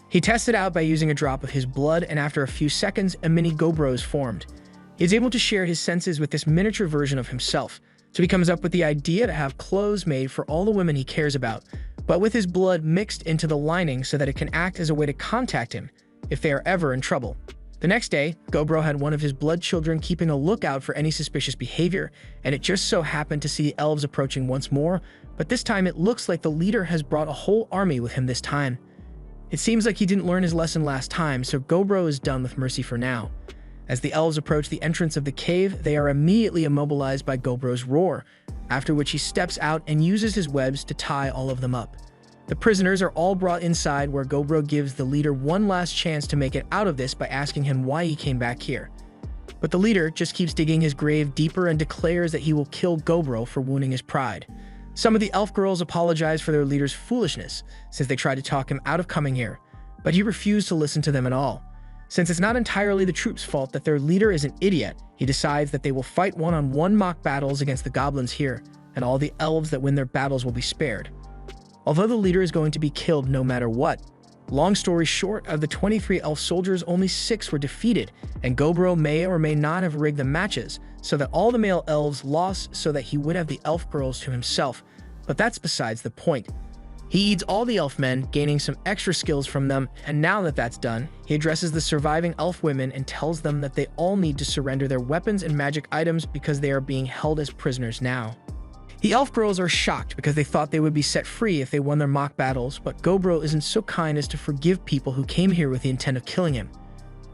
Speaker 1: He tests it out by using a drop of his blood, and after a few seconds, a mini Gobro is formed. He is able to share his senses with this miniature version of himself, so he comes up with the idea to have clothes made for all the women he cares about, but with his blood mixed into the lining so that it can act as a way to contact him if they are ever in trouble. The next day, Gobro had one of his blood children keeping a lookout for any suspicious behavior, and it just so happened to see the elves approaching once more, but this time it looks like the leader has brought a whole army with him this time. It seems like he didn't learn his lesson last time, so Gobro is done with mercy for now. As the elves approach the entrance of the cave, they are immediately immobilized by Gobro's roar, after which he steps out and uses his webs to tie all of them up. The prisoners are all brought inside, where Gobro gives the leader one last chance to make it out of this by asking him why he came back here. But the leader just keeps digging his grave deeper and declares that he will kill Gobro for wounding his pride. Some of the elf girls apologize for their leader's foolishness, since they tried to talk him out of coming here, but he refused to listen to them at all. Since it's not entirely the troops' fault that their leader is an idiot, he decides that they will fight one-on-one mock battles against the goblins here, and all the elves that win their battles will be spared. Although the leader is going to be killed no matter what, long story short, of the 23 elf soldiers, only 6 were defeated, and Gobro may or may not have rigged the matches so that all the male elves lost so that he would have the elf girls to himself, but that's besides the point. He eats all the elf men, gaining some extra skills from them, and now that that's done, he addresses the surviving elf women and tells them that they all need to surrender their weapons and magic items because they are being held as prisoners now. The elf girls are shocked because they thought they would be set free if they won their mock battles, but Gobro isn't so kind as to forgive people who came here with the intent of killing him.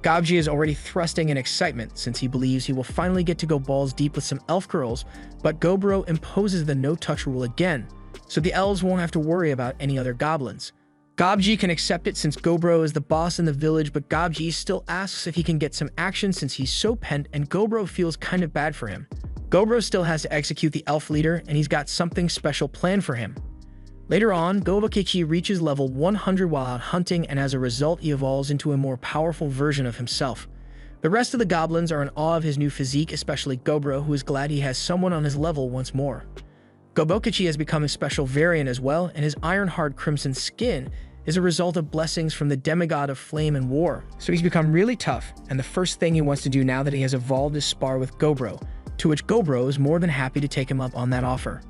Speaker 1: Gobji is already thrusting in excitement since he believes he will finally get to go balls deep with some elf girls, but Gobro imposes the no-touch rule again, so the elves won't have to worry about any other goblins. Gobji can accept it since Gobro is the boss in the village, but Gobji still asks if he can get some action since he's so pent and Gobro feels kind of bad for him. Gobro still has to execute the elf leader, and he's got something special planned for him. Later on, Gobakichi reaches level 100 while out hunting, and as a result he evolves into a more powerful version of himself. The rest of the goblins are in awe of his new physique, especially Gobro, who is glad he has someone on his level once more. Gobokichi has become a special variant as well, and his iron-hard crimson skin is a result of blessings from the demigod of flame and war. So he's become really tough, and the first thing he wants to do now that he has evolved is spar with Gobro, to which Gobro is more than happy to take him up on that offer.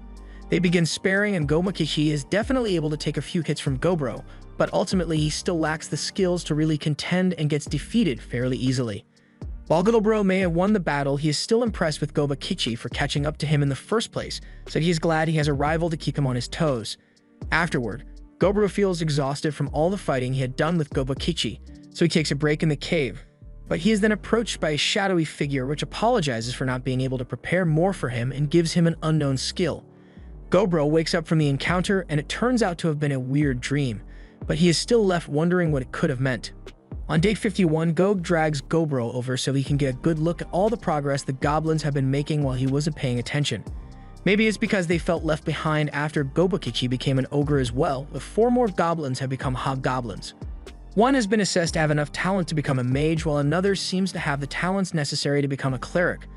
Speaker 1: They begin sparring, and Gobakichi is definitely able to take a few hits from Gobro, but ultimately he still lacks the skills to really contend and gets defeated fairly easily. While Gobro may have won the battle, he is still impressed with Gobakichi for catching up to him in the first place, so he is glad he has a rival to keep him on his toes. Afterward, Gobro feels exhausted from all the fighting he had done with Gobakichi, so he takes a break in the cave. But he is then approached by a shadowy figure which apologizes for not being able to prepare more for him and gives him an unknown skill. Gobro wakes up from the encounter, and it turns out to have been a weird dream, but he is still left wondering what it could have meant. On day 51, Gog drags Gobro over so he can get a good look at all the progress the goblins have been making while he wasn't paying attention. Maybe it's because they felt left behind after Gobakichi became an ogre as well, but 4 more goblins have become hobgoblins. One has been assessed to have enough talent to become a mage, while another seems to have the talents necessary to become a cleric.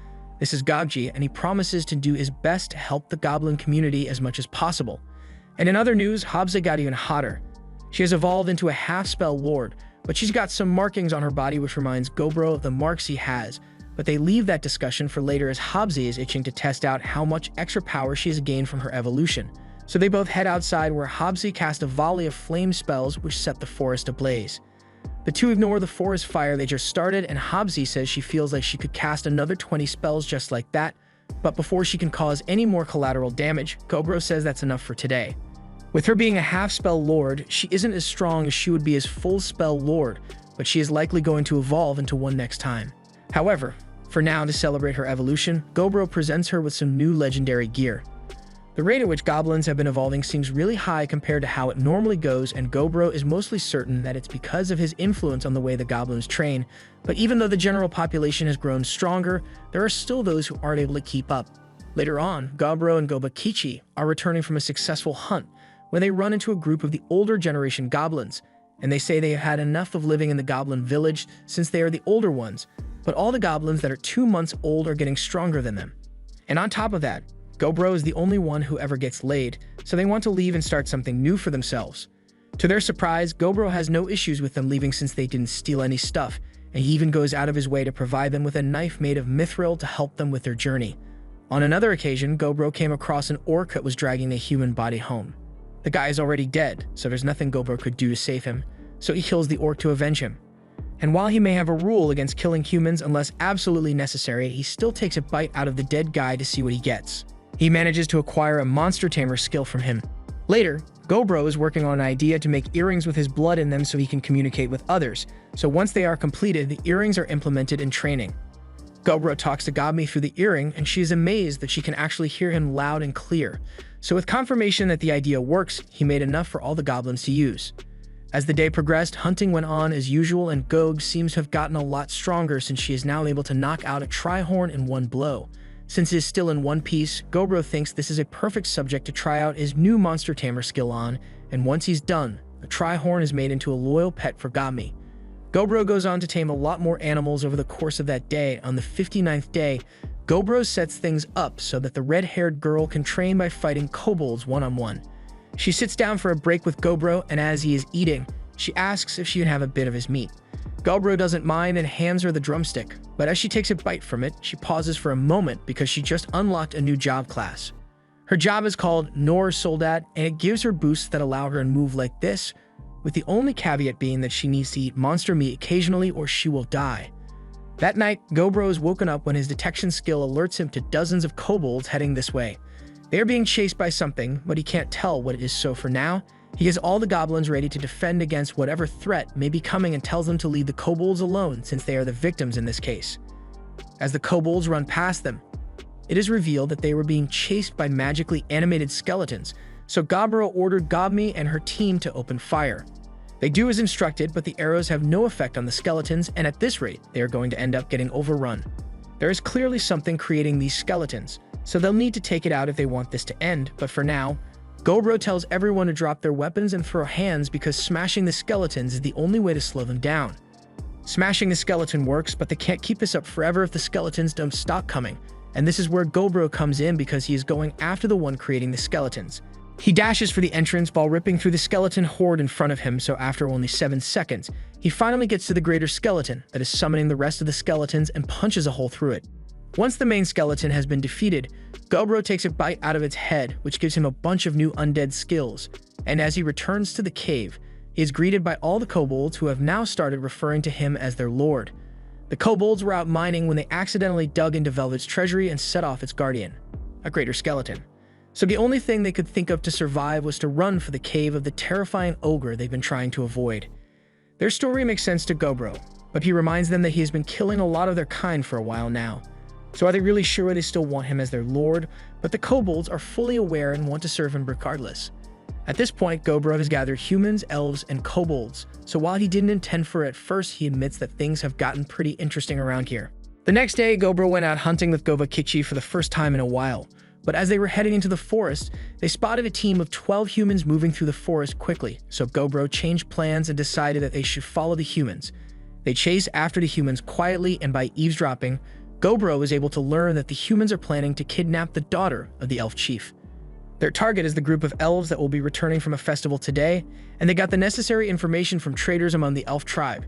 Speaker 1: This is Gogji, and he promises to do his best to help the goblin community as much as possible. And in other news, Habza got even hotter. She has evolved into a half-spell lord, but she's got some markings on her body which reminds Gobro of the marks he has, but they leave that discussion for later as Habzi is itching to test out how much extra power she has gained from her evolution. So they both head outside where Habzi casts a volley of flame spells which set the forest ablaze. The two ignore the forest fire they just started, and Habzi says she feels like she could cast another 20 spells just like that, but before she can cause any more collateral damage, Gobro says that's enough for today. With her being a half-spell lord, she isn't as strong as she would be as full-spell lord, but she is likely going to evolve into one next time. However, for now, to celebrate her evolution, Gobro presents her with some new legendary gear. The rate at which goblins have been evolving seems really high compared to how it normally goes, and Gobro is mostly certain that it's because of his influence on the way the goblins train, but even though the general population has grown stronger, there are still those who aren't able to keep up. Later on, Gobro and Gobakichi are returning from a successful hunt, when they run into a group of the older generation goblins, and they say they have had enough of living in the goblin village since they are the older ones, but all the goblins that are 2 months old are getting stronger than them. And on top of that, Gobro is the only one who ever gets laid, so they want to leave and start something new for themselves. To their surprise, Gobro has no issues with them leaving since they didn't steal any stuff, and he even goes out of his way to provide them with a knife made of mithril to help them with their journey. On another occasion, Gobro came across an orc that was dragging a human body home. The guy is already dead, so there's nothing Gobro could do to save him, so he kills the orc to avenge him. And while he may have a rule against killing humans unless absolutely necessary, he still takes a bite out of the dead guy to see what he gets. He manages to acquire a monster tamer skill from him. Later, Gobro is working on an idea to make earrings with his blood in them so he can communicate with others, so once they are completed, the earrings are implemented in training. Gobro talks to Gobmi through the earring, and she is amazed that she can actually hear him loud and clear. So with confirmation that the idea works, he made enough for all the goblins to use. As the day progressed, hunting went on as usual, and Gog seems to have gotten a lot stronger since she is now able to knock out a Trihorn in one blow. Since it is still in one piece, Gobro thinks this is a perfect subject to try out his new Monster Tamer skill on, and once he's done, the Trihorn is made into a loyal pet for Gami. Gobro goes on to tame a lot more animals over the course of that day. On the 59th day, Gobro sets things up so that the red-haired girl can train by fighting kobolds one-on-one. She sits down for a break with Gobro, and as he is eating, she asks if she can have a bit of his meat. Gobro doesn't mind and hands her the drumstick, but as she takes a bite from it, she pauses for a moment because she just unlocked a new job class. Her job is called Nor Soldat, and it gives her boosts that allow her to move like this, with the only caveat being that she needs to eat monster meat occasionally or she will die. That night, Gobro is woken up when his detection skill alerts him to dozens of kobolds heading this way. They are being chased by something, but he can't tell what it is, so for now, he has all the goblins ready to defend against whatever threat may be coming and tells them to leave the kobolds alone since they are the victims in this case. As the kobolds run past them, it is revealed that they were being chased by magically animated skeletons, so Gobro ordered Gobmi and her team to open fire. They do as instructed, but the arrows have no effect on the skeletons, and at this rate, they are going to end up getting overrun. There is clearly something creating these skeletons, so they'll need to take it out if they want this to end, but for now, Gobro tells everyone to drop their weapons and throw hands because smashing the skeletons is the only way to slow them down. Smashing the skeleton works, but they can't keep this up forever if the skeletons don't stop coming, and this is where Gobro comes in because he is going after the one creating the skeletons. He dashes for the entrance while ripping through the skeleton horde in front of him, so after only 7 seconds, he finally gets to the greater skeleton that is summoning the rest of the skeletons and punches a hole through it. Once the main skeleton has been defeated, Gobro takes a bite out of its head, which gives him a bunch of new undead skills, and as he returns to the cave, he is greeted by all the kobolds who have now started referring to him as their lord. The kobolds were out mining when they accidentally dug into Velvet's treasury and set off its guardian, a greater skeleton. So the only thing they could think of to survive was to run for the cave of the terrifying ogre they've been trying to avoid. Their story makes sense to Gobro, but he reminds them that he has been killing a lot of their kind for a while now. So are they really sure they still want him as their lord? But the kobolds are fully aware and want to serve him regardless. At this point, Gobro has gathered humans, elves, and kobolds, so while he didn't intend for it at first, he admits that things have gotten pretty interesting around here. The next day, Gobro went out hunting with Govakichi for the first time in a while, but as they were heading into the forest, they spotted a team of 12 humans moving through the forest quickly, so Gobro changed plans and decided that they should follow the humans. They chase after the humans quietly, and by eavesdropping, Gobro is able to learn that the humans are planning to kidnap the daughter of the elf chief. Their target is the group of elves that will be returning from a festival today, and they got the necessary information from traders among the elf tribe.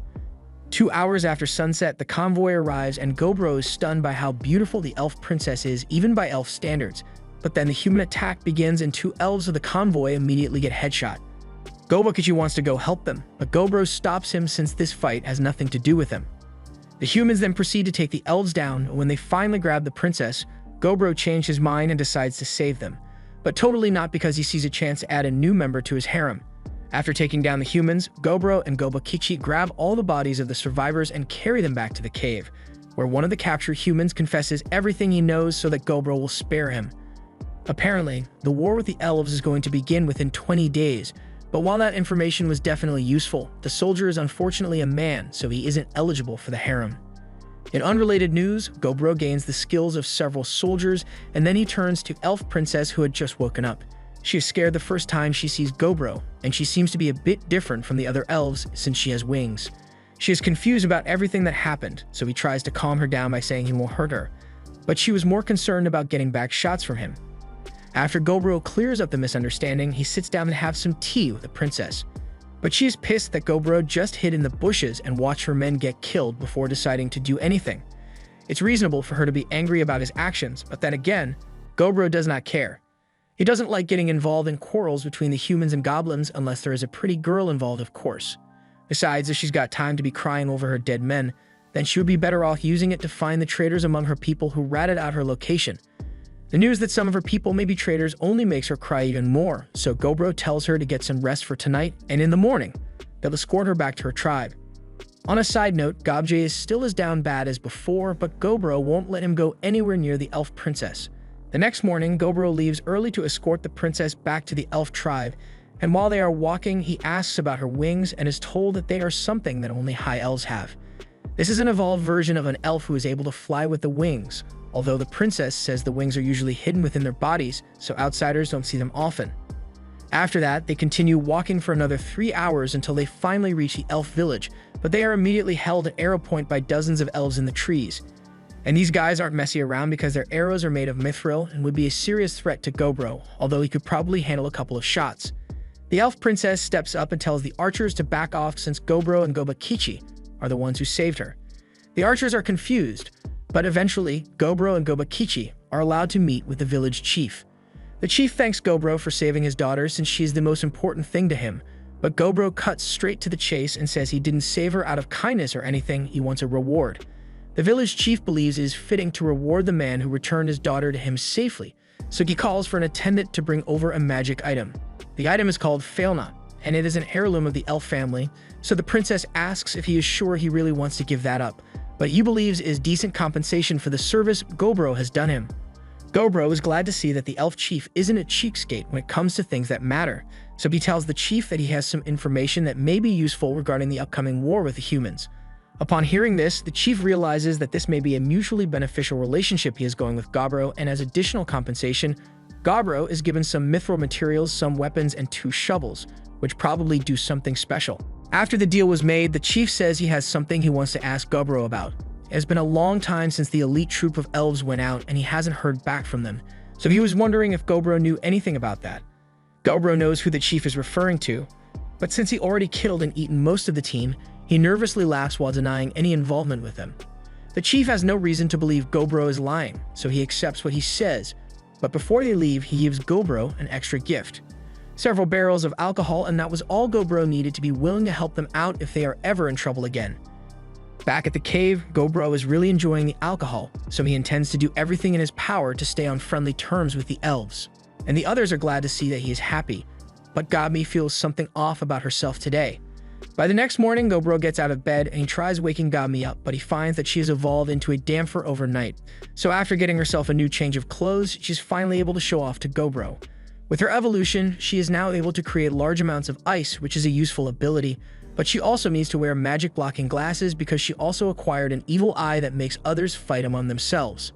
Speaker 1: 2 hours after sunset, the convoy arrives, and Gobro is stunned by how beautiful the elf princess is, even by elf standards. But then the human attack begins, and 2 elves of the convoy immediately get headshot. Govakichi wants to go help them, but Gobro stops him since this fight has nothing to do with him. The humans then proceed to take the elves down, and when they finally grab the princess, Gobro changes his mind and decides to save them. But totally not because he sees a chance to add a new member to his harem. After taking down the humans, Gobro and Govakichi grab all the bodies of the survivors and carry them back to the cave, where one of the captured humans confesses everything he knows so that Gobro will spare him. Apparently, the war with the elves is going to begin within 20 days, but while that information was definitely useful, the soldier is unfortunately a man, so he isn't eligible for the harem. In unrelated news, Gobro gains the skills of several soldiers, and then he turns to Elf Princess who had just woken up. She is scared the first time she sees Gobro, and she seems to be a bit different from the other elves since she has wings. She is confused about everything that happened, so he tries to calm her down by saying he won't hurt her, but she was more concerned about getting back shots from him. After Gobro clears up the misunderstanding, he sits down and has some tea with the princess. But she is pissed that Gobro just hid in the bushes and watched her men get killed before deciding to do anything. It's reasonable for her to be angry about his actions, but then again, Gobro does not care. He doesn't like getting involved in quarrels between the humans and goblins unless there is a pretty girl involved, of course. Besides, if she's got time to be crying over her dead men, then she would be better off using it to find the traitors among her people who ratted out her location. The news that some of her people may be traitors only makes her cry even more, so Gobro tells her to get some rest for tonight, and in the morning, they'll escort her back to her tribe. On a side note, Gobje is still as down bad as before, but Gobro won't let him go anywhere near the elf princess. The next morning, Gobro leaves early to escort the princess back to the elf tribe, And while they are walking, he asks about her wings and is told that they are something that only high elves have. This is an evolved version of an elf who is able to fly with the wings, although the princess says the wings are usually hidden within their bodies, so outsiders don't see them often. After that, they continue walking for another 3 hours until they finally reach the elf village, but they are immediately held at arrow point by dozens of elves in the trees. And these guys aren't messy around because their arrows are made of mithril and would be a serious threat to Gobro, although he could probably handle a couple of shots. The elf princess steps up and tells the archers to back off since Gobro and Gobakichi are the ones who saved her. The archers are confused, but eventually Gobro and Gobakichi are allowed to meet with the village chief. The chief thanks Gobro for saving his daughter since she is the most important thing to him, but Gobro cuts straight to the chase and says he didn't save her out of kindness or anything, he wants a reward. The village chief believes it is fitting to reward the man who returned his daughter to him safely, so he calls for an attendant to bring over a magic item. The item is called Failna, and it is an heirloom of the elf family, so the princess asks if he is sure he really wants to give that up, but he believes it is decent compensation for the service Gobro has done him. Gobro is glad to see that the elf chief isn't a cheapskate when it comes to things that matter, so he tells the chief that he has some information that may be useful regarding the upcoming war with the humans. Upon hearing this, the chief realizes that this may be a mutually beneficial relationship he is going with Gobro, and as additional compensation, Gobro is given some mithril materials, some weapons, and 2 shovels, which probably do something special. After the deal was made, the chief says he has something he wants to ask Gobro about. It has been a long time since the elite troop of elves went out and he hasn't heard back from them, so he was wondering if Gobro knew anything about that. Gobro knows who the chief is referring to, but since he already killed and eaten most of the team, he nervously laughs while denying any involvement with them. The chief has no reason to believe Gobro is lying, so he accepts what he says, but before they leave, he gives Gobro an extra gift. Several barrels of alcohol, and that was all Gobro needed to be willing to help them out if they are ever in trouble again. Back at the cave, Gobro is really enjoying the alcohol, so he intends to do everything in his power to stay on friendly terms with the elves. And the others are glad to see that he is happy, but Gobmi feels something off about herself today. By the next morning, Gobro gets out of bed and he tries waking Gobmi up, but he finds that she has evolved into a damper overnight. So after getting herself a new change of clothes, she's finally able to show off to Gobro. With her evolution, she is now able to create large amounts of ice, which is a useful ability, but she also needs to wear magic-blocking glasses because she also acquired an evil eye that makes others fight among themselves.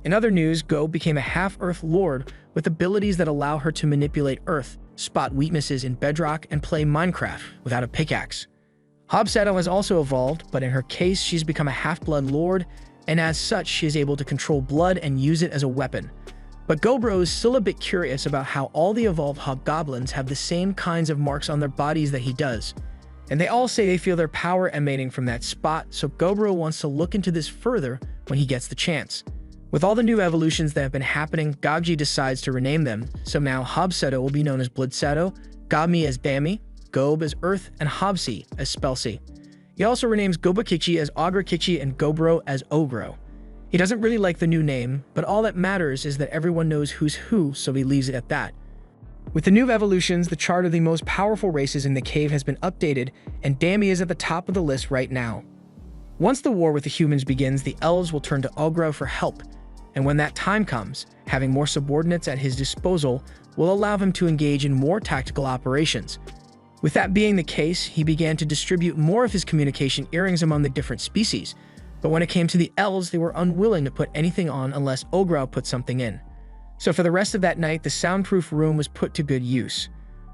Speaker 1: In other news, Go became a half-Earth lord with abilities that allow her to manipulate Earth, spot weaknesses in bedrock, and play Minecraft without a pickaxe. Hobseto has also evolved, but in her case, she's become a half-blood lord, and as such, she is able to control blood and use it as a weapon. But Gobro is still a bit curious about how all the evolved hobgoblins have the same kinds of marks on their bodies that he does. And they all say they feel their power emanating from that spot, so Gobro wants to look into this further when he gets the chance. With all the new evolutions that have been happening, Gogji decides to rename them, so now Hobseto will be known as Bloodseto, Gobmi as Dami, Gob as Earth, and Hobsi as Spelsi. He also renames Gobakichi as Ograkichi and Gobro as Ogro. He doesn't really like the new name, but all that matters is that everyone knows who's who, so he leaves it at that. With the new evolutions, the chart of the most powerful races in the cave has been updated, and Dami is at the top of the list right now. Once the war with the humans begins, the elves will turn to Ogro for help, and when that time comes, having more subordinates at his disposal will allow him to engage in more tactical operations. With that being the case, he began to distribute more of his communication earrings among the different species, but when it came to the elves, they were unwilling to put anything on unless Ogro put something in. So for the rest of that night, the soundproof room was put to good use.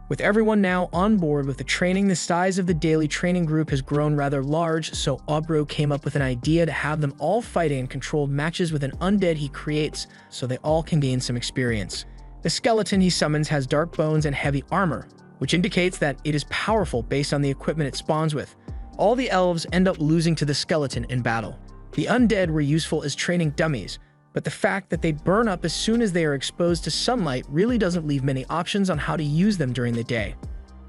Speaker 1: With everyone now on board with the training, the size of the daily training group has grown rather large, so Ogro came up with an idea to have them all fighting in controlled matches with an undead he creates, so they all can gain some experience. The skeleton he summons has dark bones and heavy armor, which indicates that it is powerful based on the equipment it spawns with. All the elves end up losing to the skeleton in battle. The undead were useful as training dummies, but the fact that they burn up as soon as they are exposed to sunlight really doesn't leave many options on how to use them during the day.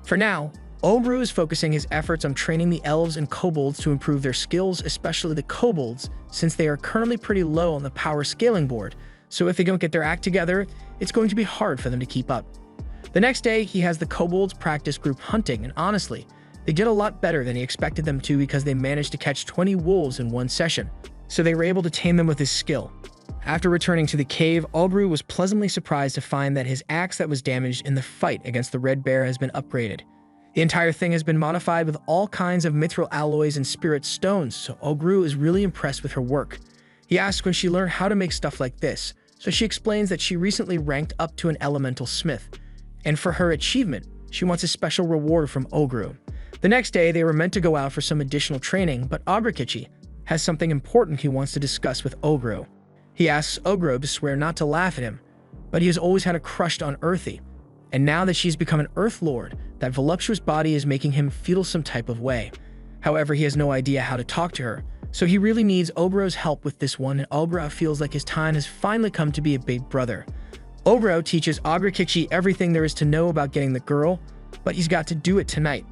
Speaker 1: For now, Ogro is focusing his efforts on training the elves and kobolds to improve their skills, especially the kobolds, since they are currently pretty low on the power scaling board, so if they don't get their act together, it's going to be hard for them to keep up. The next day, he has the kobolds practice group hunting, and honestly, they did a lot better than he expected them to because they managed to catch 20 wolves in one session, so they were able to tame them with his skill. After returning to the cave, Obru was pleasantly surprised to find that his axe that was damaged in the fight against the Red Bear has been upgraded. The entire thing has been modified with all kinds of mithril alloys and spirit stones, so Ogru is really impressed with her work. He asks when she learned how to make stuff like this, so she explains that she recently ranked up to an elemental smith, and for her achievement, she wants a special reward from Ogru. The next day, they were meant to go out for some additional training, but Abrakichi has something important he wants to discuss with Ogru. He asks Ogru to swear not to laugh at him, but he has always had a crush on Earthy, and now that she's become an Earth Lord, that voluptuous body is making him feel some type of way. However, he has no idea how to talk to her, so he really needs Obro's help with this one, and Obro feels like his time has finally come to be a big brother. Obro teaches Abrakichi everything there is to know about getting the girl, but he's got to do it tonight.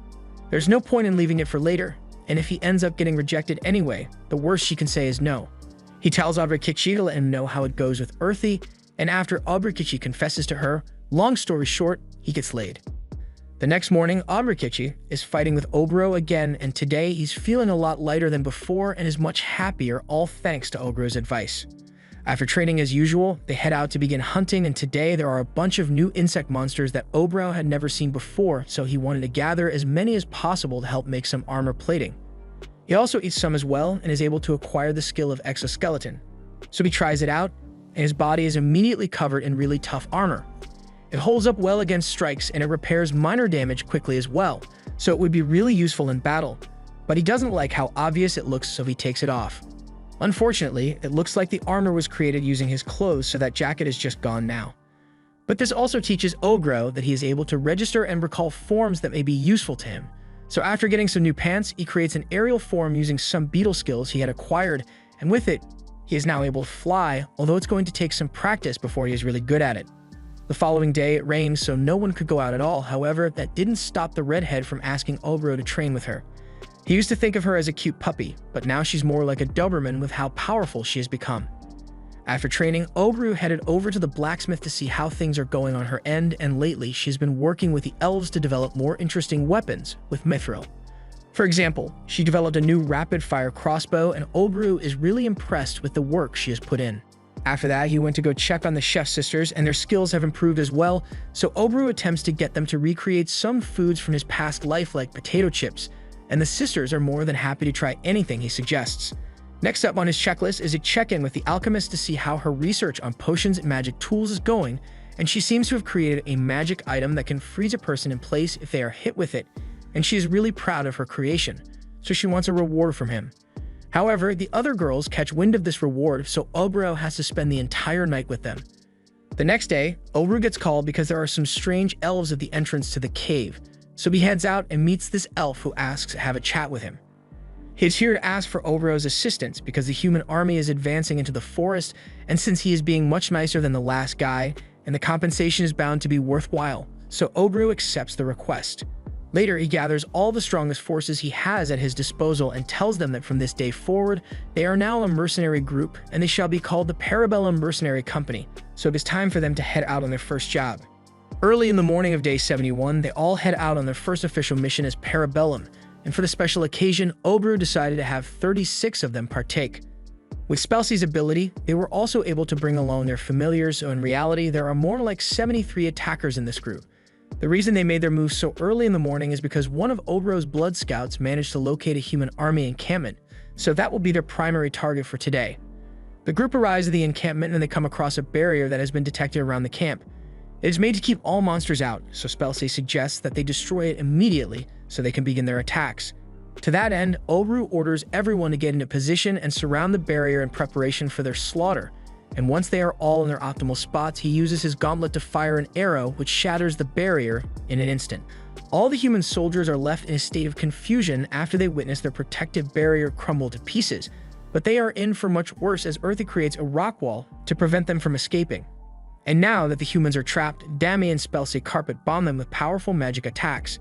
Speaker 1: There's no point in leaving it for later, and if he ends up getting rejected anyway, the worst she can say is no. He tells Abrakichi to let him know how it goes with Earthy, and after Abrakichi confesses to her, long story short, he gets laid. The next morning, Abrakichi is fighting with Obro again, and today he's feeling a lot lighter than before and is much happier, all thanks to Obro's advice. After training as usual, they head out to begin hunting, and today there are a bunch of new insect monsters that Obro had never seen before, so he wanted to gather as many as possible to help make some armor plating. He also eats some as well and is able to acquire the skill of exoskeleton. So he tries it out, and his body is immediately covered in really tough armor. It holds up well against strikes, and it repairs minor damage quickly as well, so it would be really useful in battle. But he doesn't like how obvious it looks, so he takes it off. Unfortunately, it looks like the armor was created using his clothes, so that jacket is just gone now. But this also teaches Ogro that he is able to register and recall forms that may be useful to him. So after getting some new pants, he creates an aerial form using some beetle skills he had acquired, and with it, he is now able to fly, although it's going to take some practice before he is really good at it. The following day, it rained, so no one could go out at all. However, that didn't stop the redhead from asking Obro to train with her. He used to think of her as a cute puppy, but now she's more like a Doberman with how powerful she has become. After training, Obru headed over to the blacksmith to see how things are going on her end, and lately she's been working with the elves to develop more interesting weapons with mithril. For example, she developed a new rapid-fire crossbow, and Obru is really impressed with the work she has put in. After that, he went to go check on the chef sisters, and their skills have improved as well, so Obru attempts to get them to recreate some foods from his past life like potato chips, and the sisters are more than happy to try anything he suggests. Next up on his checklist is a check-in with the alchemist to see how her research on potions and magic tools is going, and she seems to have created a magic item that can freeze a person in place if they are hit with it, and she is really proud of her creation, so she wants a reward from him. However, the other girls catch wind of this reward, so Obro has to spend the entire night with them. The next day, Obro gets called because there are some strange elves at the entrance to the cave, so he heads out and meets this elf who asks to have a chat with him. He's here to ask for Obro's assistance because the human army is advancing into the forest, and since he is being much nicer than the last guy, and the compensation is bound to be worthwhile, so Obro accepts the request. Later, he gathers all the strongest forces he has at his disposal and tells them that from this day forward, they are now a mercenary group, and they shall be called the Parabellum Mercenary Company, so it is time for them to head out on their first job. Early in the morning of day 71, they all head out on their first official mission as Parabellum, and for the special occasion, Obru decided to have 36 of them partake. With Spelcy's ability, they were also able to bring along their familiars, so in reality, there are more like 73 attackers in this group. The reason they made their move so early in the morning is because one of Obro's blood scouts managed to locate a human army encampment, so that will be their primary target for today. The group arrives at the encampment and they come across a barrier that has been detected around the camp. It is made to keep all monsters out, so Spelcy suggests that they destroy it immediately so they can begin their attacks. To that end, Obru orders everyone to get into position and surround the barrier in preparation for their slaughter, and once they are all in their optimal spots, he uses his gauntlet to fire an arrow which shatters the barrier in an instant. All the human soldiers are left in a state of confusion after they witness their protective barrier crumble to pieces, but they are in for much worse as Earthy creates a rock wall to prevent them from escaping. And now that the humans are trapped, Dami and Spelcy carpet bomb them with powerful magic attacks.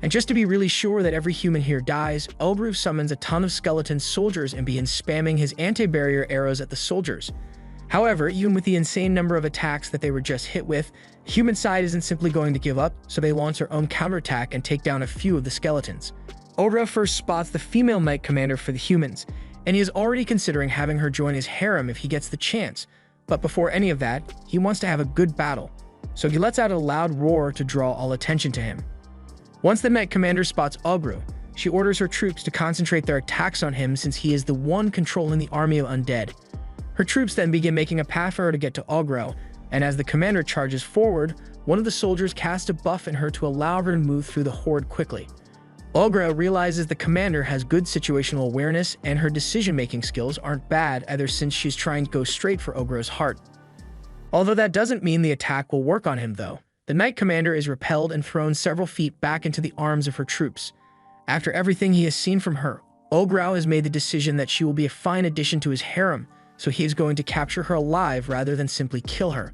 Speaker 1: And just to be really sure that every human here dies, Obru summons a ton of skeleton soldiers and begins spamming his anti-barrier arrows at the soldiers. However, even with the insane number of attacks that they were just hit with, the human side isn't simply going to give up, so they launch their own counterattack and take down a few of the skeletons. Obru first spots the female knight commander for the humans, and he is already considering having her join his harem if he gets the chance, But before any of that, he wants to have a good battle, so he lets out a loud roar to draw all attention to him. Once the Knight Commander spots Ogru, she orders her troops to concentrate their attacks on him since he is the one controlling the army of undead. Her troops then begin making a path for her to get to Ogru, and as the commander charges forward, one of the soldiers casts a buff in her to allow her to move through the horde quickly. Ogru realizes the commander has good situational awareness and her decision-making skills aren't bad either since she's trying to go straight for Ogru's heart. Although that doesn't mean the attack will work on him though. The Knight Commander is repelled and thrown several feet back into the arms of her troops. After everything he has seen from her, Ogru has made the decision that she will be a fine addition to his harem, so he is going to capture her alive rather than simply kill her.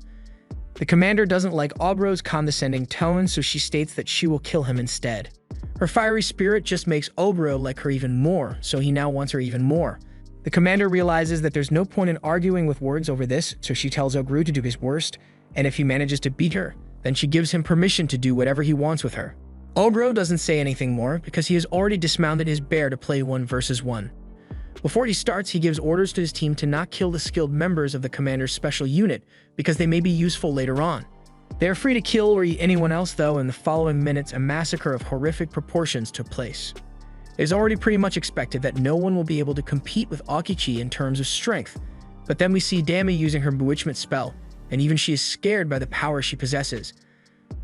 Speaker 1: The commander doesn't like Ogru's condescending tone, so she states that she will kill him instead. Her fiery spirit just makes Ogru like her even more, so he now wants her even more. The commander realizes that there's no point in arguing with words over this, so she tells Ogru to do his worst, and if he manages to beat her, then she gives him permission to do whatever he wants with her. Ogru doesn't say anything more because he has already dismounted his bear to play 1 versus 1. Before he starts, he gives orders to his team to not kill the skilled members of the commander's special unit because they may be useful later on. They are free to kill or eat anyone else though. In the following minutes, a massacre of horrific proportions took place. It is already pretty much expected that no one will be able to compete with Aokichi in terms of strength, but then we see Dami using her bewitchment spell, and even she is scared by the power she possesses.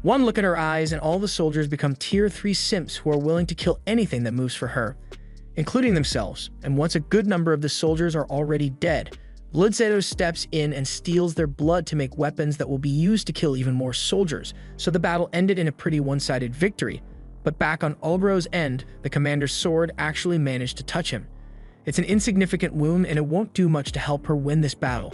Speaker 1: One look at her eyes and all the soldiers become tier 3 simps who are willing to kill anything that moves for her, including themselves, and once a good number of the soldiers are already dead, Bloodsedo steps in and steals their blood to make weapons that will be used to kill even more soldiers, so the battle ended in a pretty one-sided victory. But back on Ogru's end, the commander's sword actually managed to touch him. It's an insignificant wound and it won't do much to help her win this battle,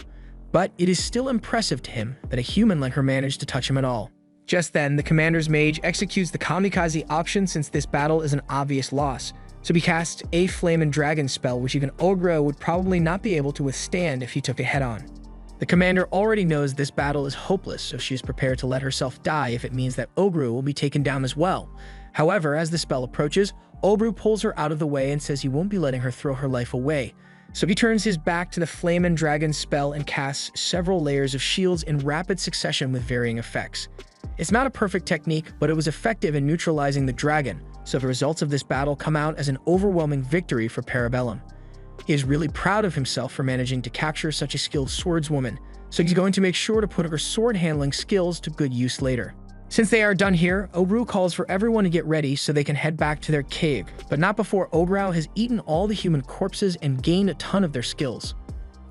Speaker 1: but it is still impressive to him that a human like her managed to touch him at all. Just then, the commander's mage executes the kamikaze option since this battle is an obvious loss, so he casts a Flame and Dragon spell which even Ogru would probably not be able to withstand if he took it head-on. The commander already knows this battle is hopeless, so she is prepared to let herself die if it means that Ogru will be taken down as well. However, as the spell approaches, Ogru pulls her out of the way and says he won't be letting her throw her life away, so he turns his back to the Flame and Dragon spell and casts several layers of shields in rapid succession with varying effects. It's not a perfect technique, but it was effective in neutralizing the dragon, so the results of this battle come out as an overwhelming victory for Parabellum. He is really proud of himself for managing to capture such a skilled swordswoman, so he's going to make sure to put her sword handling skills to good use later. Since they are done here, Ogru calls for everyone to get ready so they can head back to their cave, but not before Ogru has eaten all the human corpses and gained a ton of their skills.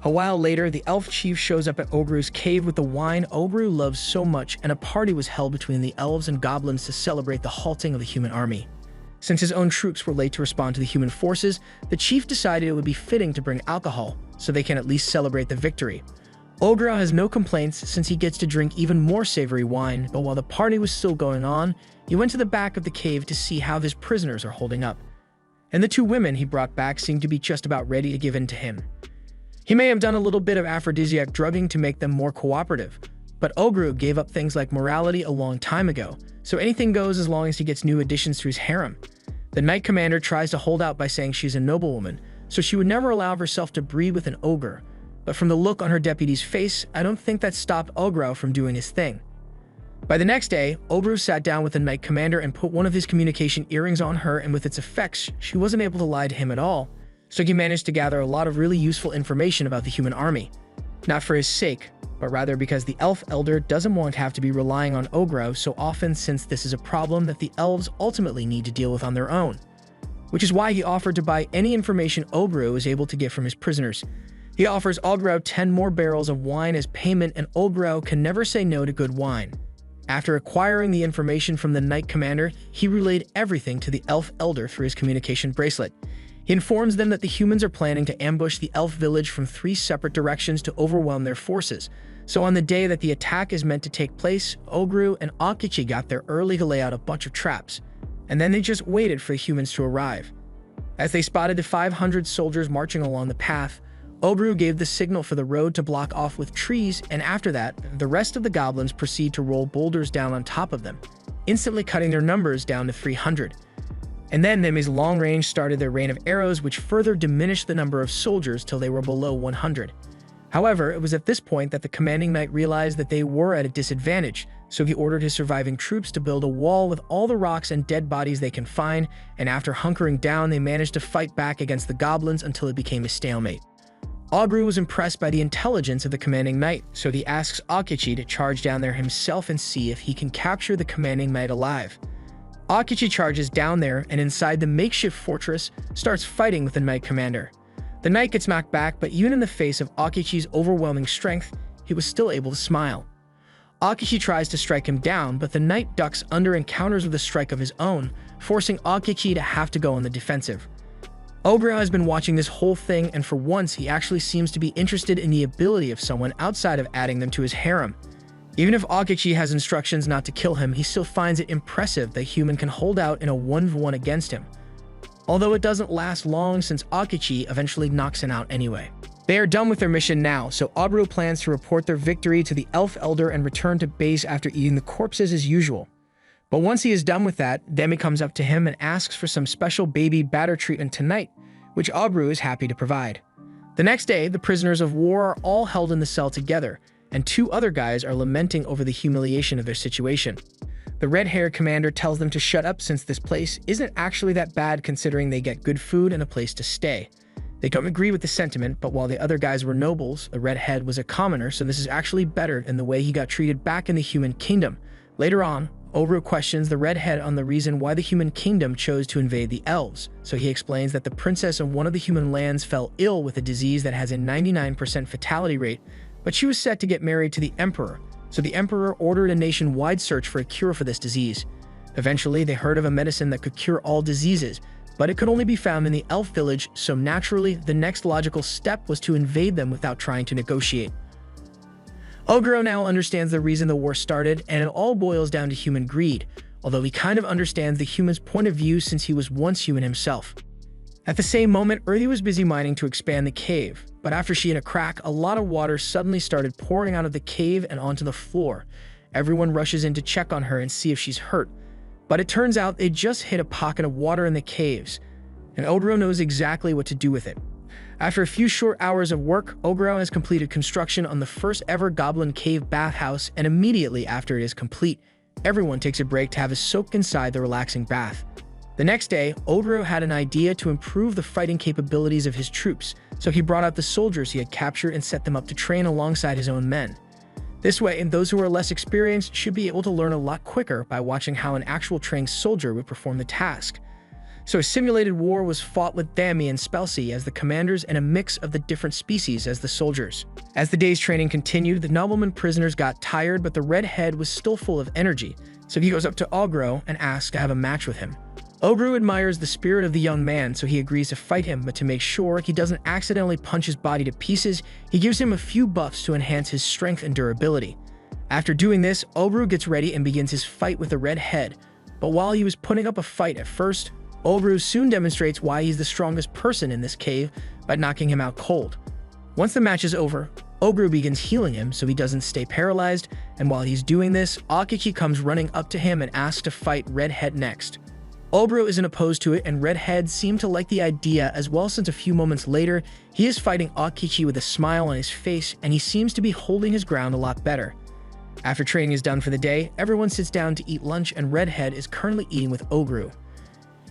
Speaker 1: A while later, the elf chief shows up at Ogru's cave with the wine Ogru loves so much, and a party was held between the elves and goblins to celebrate the halting of the human army. Since his own troops were late to respond to the human forces, the chief decided it would be fitting to bring alcohol, so they can at least celebrate the victory. Ogru has no complaints since he gets to drink even more savory wine, but while the party was still going on, he went to the back of the cave to see how his prisoners are holding up. And the 2 women he brought back seemed to be just about ready to give in to him. He may have done a little bit of aphrodisiac drugging to make them more cooperative, but Ogru gave up things like morality a long time ago, so anything goes as long as he gets new additions to his harem. The Knight Commander tries to hold out by saying she's a noblewoman, so she would never allow herself to breed with an ogre, but from the look on her deputy's face, I don't think that stopped Ogru from doing his thing. By the next day, Ogru sat down with the Knight Commander and put one of his communication earrings on her, and with its effects, she wasn't able to lie to him at all, so he managed to gather a lot of really useful information about the human army. Not for his sake, but rather because the elf elder doesn't want to have to be relying on Ogru so often, since this is a problem that the elves ultimately need to deal with on their own. Which is why he offered to buy any information Ogru is able to get from his prisoners. He offers Ogru 10 more barrels of wine as payment, and Ogru can never say no to good wine. After acquiring the information from the Knight Commander, he relayed everything to the elf elder through his communication bracelet. He informs them that the humans are planning to ambush the elf village from 3 separate directions to overwhelm their forces. So on the day that the attack is meant to take place, Ogru and Aokichi got there early to lay out a bunch of traps, and then they just waited for the humans to arrive. As they spotted the 500 soldiers marching along the path, Ogru gave the signal for the road to block off with trees, and after that, the rest of the goblins proceed to roll boulders down on top of them, instantly cutting their numbers down to 300. And then Nemi's long range started their rain of arrows, which further diminished the number of soldiers till they were below 100. However, it was at this point that the commanding knight realized that they were at a disadvantage, so he ordered his surviving troops to build a wall with all the rocks and dead bodies they can find, and after hunkering down, they managed to fight back against the goblins until it became a stalemate. Ogru was impressed by the intelligence of the commanding knight, so he asks Akechi to charge down there himself and see if he can capture the commanding knight alive. Akechi charges down there and inside the makeshift fortress starts fighting with the knight commander. The knight gets knocked back, but even in the face of Akechi's overwhelming strength, he was still able to smile. Akechi tries to strike him down, but the knight ducks under and counters with a strike of his own, forcing Akechi to have to go on the defensive. Ogro has been watching this whole thing, and for once he actually seems to be interested in the ability of someone outside of adding them to his harem. Even if Akechi has instructions not to kill him, he still finds it impressive that human can hold out in a 1v1 against him. Although it doesn't last long since Akechi eventually knocks him out anyway. They are done with their mission now, so Ogro plans to report their victory to the Elf Elder and return to base after eating the corpses as usual. But once he is done with that, Demi comes up to him and asks for some special baby batter treatment tonight, which Ogro is happy to provide. The next day, the prisoners of war are all held in the cell together, and two other guys are lamenting over the humiliation of their situation. The red-haired commander tells them to shut up since this place isn't actually that bad considering they get good food and a place to stay. They don't agree with the sentiment, but while the other guys were nobles, the redhead was a commoner, so this is actually better than the way he got treated back in the human kingdom. Later on, Ogro questions the redhead on the reason why the human kingdom chose to invade the elves, so he explains that the princess of one of the human lands fell ill with a disease that has a 99% fatality rate, but she was set to get married to the emperor, so the emperor ordered a nationwide search for a cure for this disease. Eventually, they heard of a medicine that could cure all diseases, but it could only be found in the elf village, so naturally, the next logical step was to invade them without trying to negotiate. Ogro now understands the reason the war started, and it all boils down to human greed, although he kind of understands the human's point of view since he was once human himself. At the same moment, Earthy was busy mining to expand the cave, but after she hit a crack, a lot of water suddenly started pouring out of the cave and onto the floor. Everyone rushes in to check on her and see if she's hurt, but it turns out they just hit a pocket of water in the caves, and Ogro knows exactly what to do with it. After a few short hours of work, Ogro has completed construction on the first ever Goblin cave bathhouse, and immediately after it is complete, everyone takes a break to have a soak inside the relaxing bath. The next day, Ogro had an idea to improve the fighting capabilities of his troops, so he brought out the soldiers he had captured and set them up to train alongside his own men. This way, those who are less experienced should be able to learn a lot quicker by watching how an actual trained soldier would perform the task. So a simulated war was fought with Dami and Spelsey as the commanders and a mix of the different species as the soldiers. As the day's training continued, the nobleman prisoners got tired, but the redhead was still full of energy, so he goes up to Ogro and asks to have a match with him. Ogro admires the spirit of the young man, so he agrees to fight him, but to make sure he doesn't accidentally punch his body to pieces, he gives him a few buffs to enhance his strength and durability. After doing this, Ogro gets ready and begins his fight with the redhead, but while he was putting up a fight at first, Ogro soon demonstrates why he's the strongest person in this cave by knocking him out cold. Once the match is over, Ogro begins healing him so he doesn't stay paralyzed, and while he's doing this, Akechi comes running up to him and asks to fight Redhead next. Ogro isn't opposed to it, and Redhead seemed to like the idea as well, since a few moments later, he is fighting Akechi with a smile on his face, and he seems to be holding his ground a lot better. After training is done for the day, everyone sits down to eat lunch, and Redhead is currently eating with Ogro.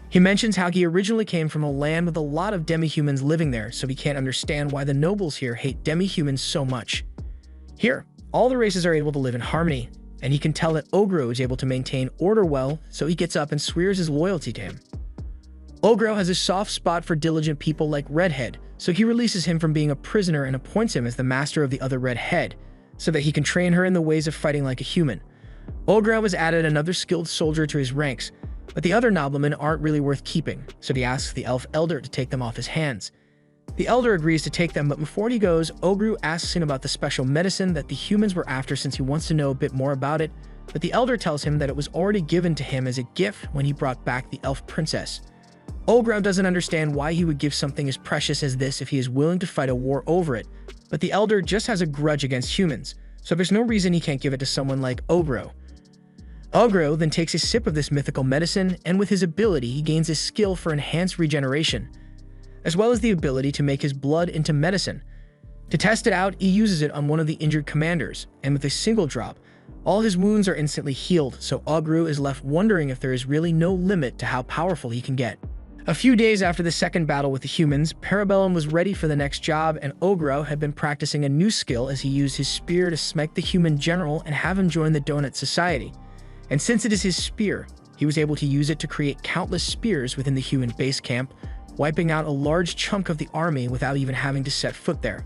Speaker 1: He mentions how he originally came from a land with a lot of demi-humans living there, so he can't understand why the nobles here hate demi-humans so much. Here, all the races are able to live in harmony, and he can tell that Ogro is able to maintain order well, so he gets up and swears his loyalty to him. Ogro has a soft spot for diligent people like Redhead, so he releases him from being a prisoner and appoints him as the master of the other Redhead, so that he can train her in the ways of fighting like a human. Ogro has added another skilled soldier to his ranks, but the other noblemen aren't really worth keeping, so he asks the elf elder to take them off his hands. The elder agrees to take them, but before he goes, Ogro asks him about the special medicine that the humans were after since he wants to know a bit more about it, but the elder tells him that it was already given to him as a gift when he brought back the elf princess. Ogro doesn't understand why he would give something as precious as this if he is willing to fight a war over it, but the elder just has a grudge against humans, so there's no reason he can't give it to someone like Ogro. Ogro then takes a sip of this mythical medicine, and with his ability, he gains a skill for enhanced regeneration, as well as the ability to make his blood into medicine. To test it out, he uses it on one of the injured commanders, and with a single drop, all his wounds are instantly healed, so Ogru is left wondering if there is really no limit to how powerful he can get. A few days after the second battle with the humans, Parabellum was ready for the next job, and Ogro had been practicing a new skill as he used his spear to smite the human general and have him join the Donut Society. And since it is his spear, he was able to use it to create countless spears within the human base camp, wiping out a large chunk of the army without even having to set foot there.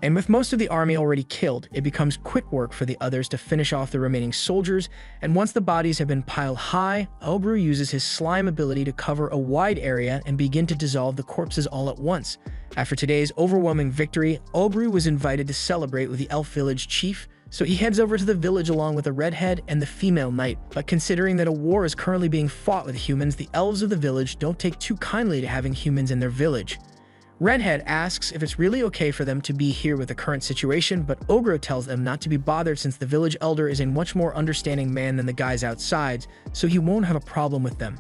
Speaker 1: And with most of the army already killed, it becomes quick work for the others to finish off the remaining soldiers, and once the bodies have been piled high, Obru uses his slime ability to cover a wide area and begin to dissolve the corpses all at once. After today's overwhelming victory, Obru was invited to celebrate with the elf village chief, so he heads over to the village along with the redhead and the female knight. But considering that a war is currently being fought with humans, the elves of the village don't take too kindly to having humans in their village. Redhead asks if it's really okay for them to be here with the current situation, but Ogro tells them not to be bothered since the village elder is a much more understanding man than the guys outside, so he won't have a problem with them.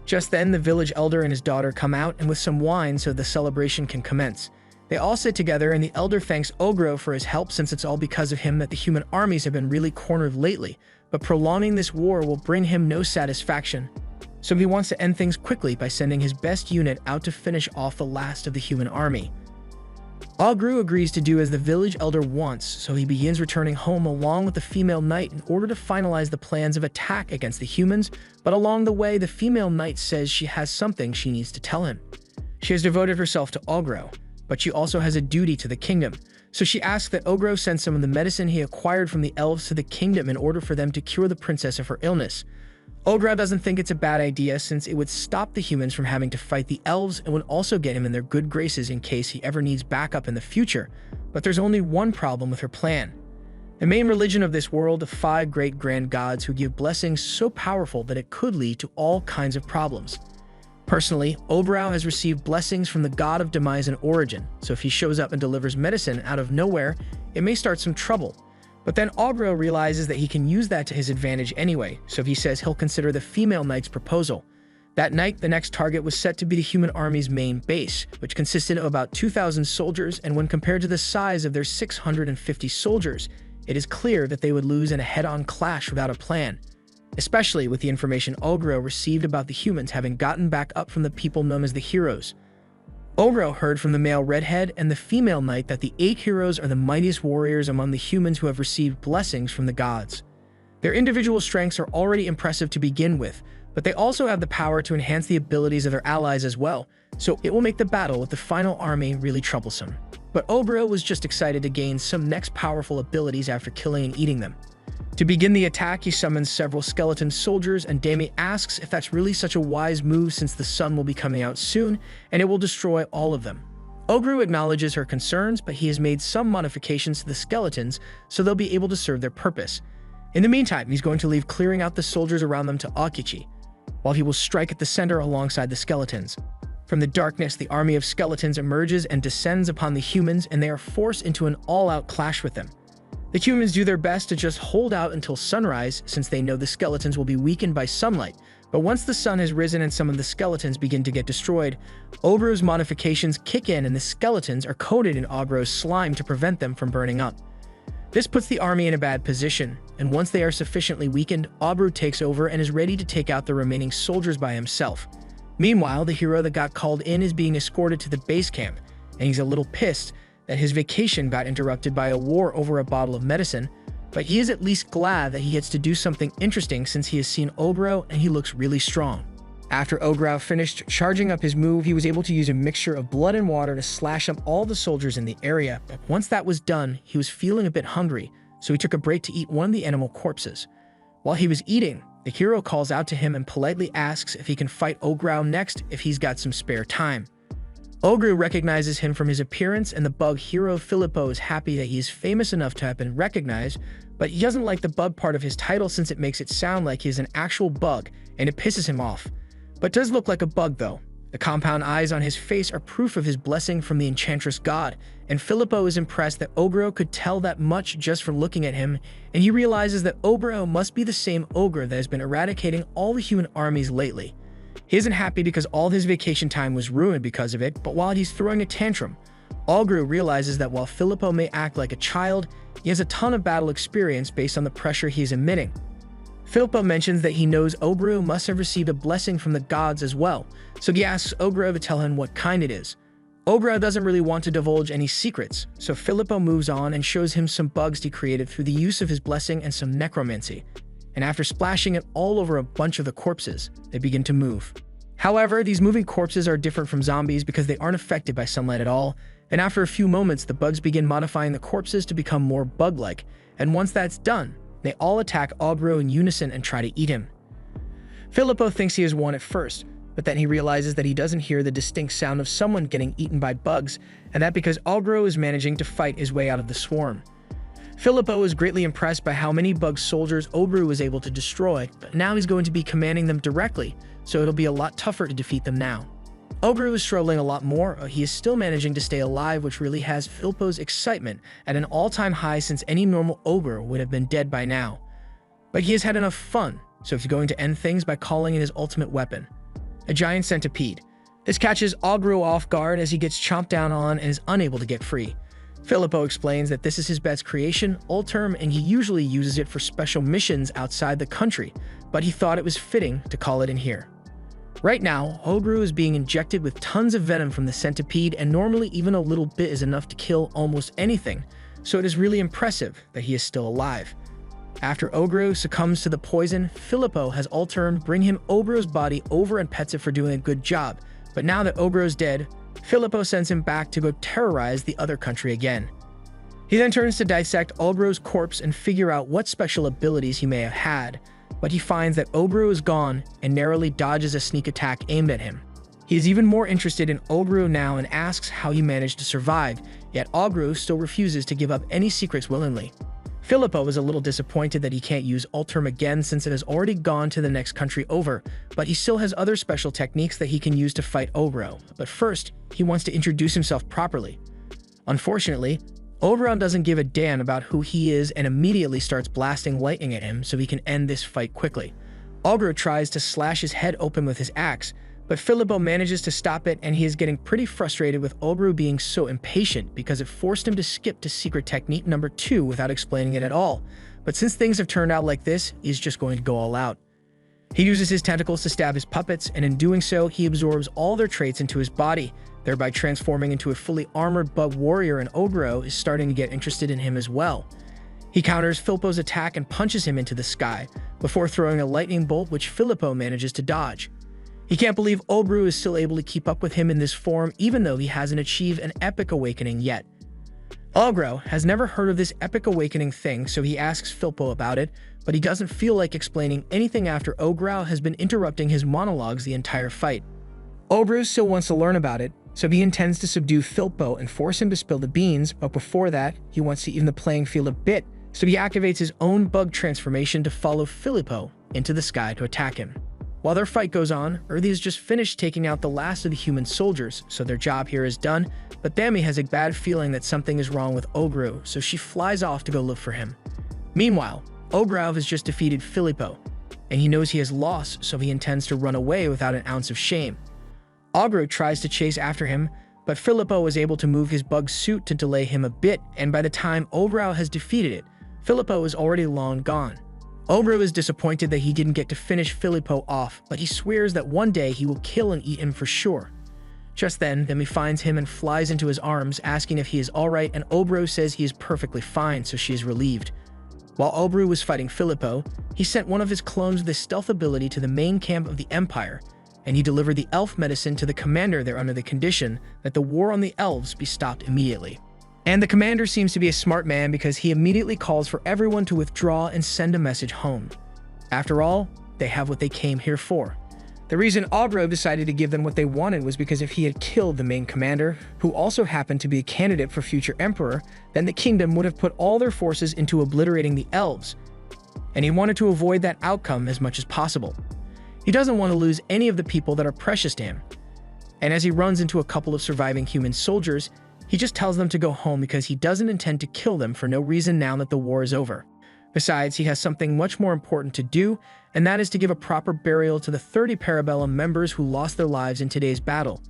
Speaker 1: Just then, the village elder and his daughter come out and with some wine so the celebration can commence. They all sit together and the elder thanks Ogro for his help since it's all because of him that the human armies have been really cornered lately, but prolonging this war will bring him no satisfaction. So he wants to end things quickly by sending his best unit out to finish off the last of the human army. Ogru agrees to do as the village elder wants, so he begins returning home along with the female knight in order to finalize the plans of attack against the humans, but along the way the female knight says she has something she needs to tell him. She has devoted herself to Ogro, but she also has a duty to the kingdom, so she asks that Ogro send some of the medicine he acquired from the elves to the kingdom in order for them to cure the princess of her illness. Ogro doesn't think it's a bad idea since it would stop the humans from having to fight the elves and would also get him in their good graces in case he ever needs backup in the future, but there's only one problem with her plan. The main religion of this world, the 5 great grand gods who give blessings so powerful that it could lead to all kinds of problems. Personally, Obrau has received blessings from the god of demise and origin, so if he shows up and delivers medicine out of nowhere, it may start some trouble. But then Ogro realizes that he can use that to his advantage anyway, so he says he'll consider the female knight's proposal. That night, the next target was set to be the human army's main base, which consisted of about 2,000 soldiers, and when compared to the size of their 650 soldiers, it is clear that they would lose in a head-on clash without a plan, especially with the information Ogro received about the humans having gotten back up from the people known as the heroes. Ogro heard from the male redhead and the female knight that the 8 heroes are the mightiest warriors among the humans who have received blessings from the gods. Their individual strengths are already impressive to begin with, but they also have the power to enhance the abilities of their allies as well, so it will make the battle with the final army really troublesome. But Ogro was just excited to gain some next powerful abilities after killing and eating them. To begin the attack, he summons several skeleton soldiers, and Dami asks if that's really such a wise move since the sun will be coming out soon, and it will destroy all of them. Ogru acknowledges her concerns, but he has made some modifications to the skeletons so they'll be able to serve their purpose. In the meantime, he's going to leave clearing out the soldiers around them to Akichi, while he will strike at the center alongside the skeletons. From the darkness, the army of skeletons emerges and descends upon the humans, and they are forced into an all-out clash with them. The humans do their best to just hold out until sunrise since they know the skeletons will be weakened by sunlight, but once the sun has risen and some of the skeletons begin to get destroyed, Ogru's modifications kick in and the skeletons are coated in Ogru's slime to prevent them from burning up. This puts the army in a bad position, and once they are sufficiently weakened, Ogru takes over and is ready to take out the remaining soldiers by himself. Meanwhile, the hero that got called in is being escorted to the base camp, and he's a little pissed that his vacation got interrupted by a war over a bottle of medicine, but he is at least glad that he gets to do something interesting since he has seen Ogro and he looks really strong. After Ogro finished charging up his move, he was able to use a mixture of blood and water to slash up all the soldiers in the area, but once that was done, he was feeling a bit hungry, so he took a break to eat one of the animal corpses. While he was eating, the hero calls out to him and politely asks if he can fight Ogro next if he's got some spare time. Ogru recognizes him from his appearance, and the bug hero Filippo is happy that he is famous enough to have been recognized, but he doesn't like the bug part of his title since it makes it sound like he is an actual bug, and it pisses him off. But does look like a bug though. The compound eyes on his face are proof of his blessing from the enchantress god, and Filippo is impressed that Ogro could tell that much just from looking at him, and he realizes that Ogro must be the same ogre that has been eradicating all the human armies lately. He isn't happy because all his vacation time was ruined because of it, but while he's throwing a tantrum, Ogru realizes that while Filippo may act like a child, he has a ton of battle experience based on the pressure he's emitting. Filippo mentions that he knows Ogru must have received a blessing from the gods as well, so he asks Ogru to tell him what kind it is. Ogru doesn't really want to divulge any secrets, so Filippo moves on and shows him some bugs he created through the use of his blessing and some necromancy. And after splashing it all over a bunch of the corpses, they begin to move. However, these moving corpses are different from zombies because they aren't affected by sunlight at all, and after a few moments, the bugs begin modifying the corpses to become more bug-like, and once that's done, they all attack Ogru in unison and try to eat him. Filippo thinks he has won at first, but then he realizes that he doesn't hear the distinct sound of someone getting eaten by bugs, and that because Ogru is managing to fight his way out of the swarm. Filippo is greatly impressed by how many bug soldiers Ogru was able to destroy, but now he's going to be commanding them directly, so it'll be a lot tougher to defeat them now. Ogru is struggling a lot more, he is still managing to stay alive, which really has Filippo's excitement at an all-time high since any normal ogre would have been dead by now. But he has had enough fun, so he's going to end things by calling in his ultimate weapon, a giant centipede. This catches Ogru off guard as he gets chomped down on and is unable to get free. Filippo explains that this is his pet's creation, Ulterm, and he usually uses it for special missions outside the country, but he thought it was fitting to call it in here. Right now, Ogru is being injected with tons of venom from the centipede, and normally even a little bit is enough to kill almost anything, so it is really impressive that he is still alive. After Ogru succumbs to the poison, Filippo has Ulterm bring him Ogru's body over and pets it for doing a good job, but now that Ogru is dead, Filippo sends him back to go terrorize the other country again. He then turns to dissect Ogru's corpse and figure out what special abilities he may have had, but he finds that Ogru is gone and narrowly dodges a sneak attack aimed at him. He is even more interested in Ogru now and asks how he managed to survive, yet Ogru still refuses to give up any secrets willingly. Filippo is a little disappointed that he can't use Ulterm again since it has already gone to the next country over, but he still has other special techniques that he can use to fight Ogru. But first, he wants to introduce himself properly. Unfortunately, Ogru doesn't give a damn about who he is and immediately starts blasting lightning at him so he can end this fight quickly. Ogru tries to slash his head open with his axe, but Filippo manages to stop it, and he is getting pretty frustrated with Ogru being so impatient because it forced him to skip to secret technique number 2 without explaining it at all. But since things have turned out like this, he's just going to go all out. He uses his tentacles to stab his puppets, and in doing so, he absorbs all their traits into his body, thereby transforming into a fully armored bug warrior, and Ogru is starting to get interested in him as well. He counters Filippo's attack and punches him into the sky, before throwing a lightning bolt which Filippo manages to dodge. He can't believe Ogru is still able to keep up with him in this form even though he hasn't achieved an epic awakening yet. Ogru has never heard of this epic awakening thing, so he asks Filippo about it, but he doesn't feel like explaining anything after Ogru has been interrupting his monologues the entire fight. Ogru still wants to learn about it, so he intends to subdue Filippo and force him to spill the beans, but before that, he wants to even the playing field a bit, so he activates his own bug transformation to follow Filippo into the sky to attack him. While their fight goes on, Earthy has just finished taking out the last of the human soldiers, so their job here is done, but Thami has a bad feeling that something is wrong with Ogru, so she flies off to go look for him. Meanwhile, Ogru has just defeated Filippo, and he knows he has lost, so he intends to run away without an ounce of shame. Ogru tries to chase after him, but Filippo is able to move his bug suit to delay him a bit, and by the time Ogru has defeated it, Filippo is already long gone. Ogru is disappointed that he didn't get to finish Filippo off, but he swears that one day he will kill and eat him for sure. Just then, Thami finds him and flies into his arms, asking if he is alright, and Ogru says he is perfectly fine, so she is relieved. While Ogru was fighting Filippo, he sent one of his clones with his stealth ability to the main camp of the Empire, and he delivered the elf medicine to the commander there under the condition that the war on the elves be stopped immediately. And the commander seems to be a smart man because he immediately calls for everyone to withdraw and send a message home. After all, they have what they came here for. The reason Ogru decided to give them what they wanted was because if he had killed the main commander, who also happened to be a candidate for future emperor, then the kingdom would have put all their forces into obliterating the elves, and he wanted to avoid that outcome as much as possible. He doesn't want to lose any of the people that are precious to him. And as he runs into a couple of surviving human soldiers, he just tells them to go home because he doesn't intend to kill them for no reason now that the war is over. Besides, he has something much more important to do, and that is to give a proper burial to the 30 Parabellum members who lost their lives in today's battle.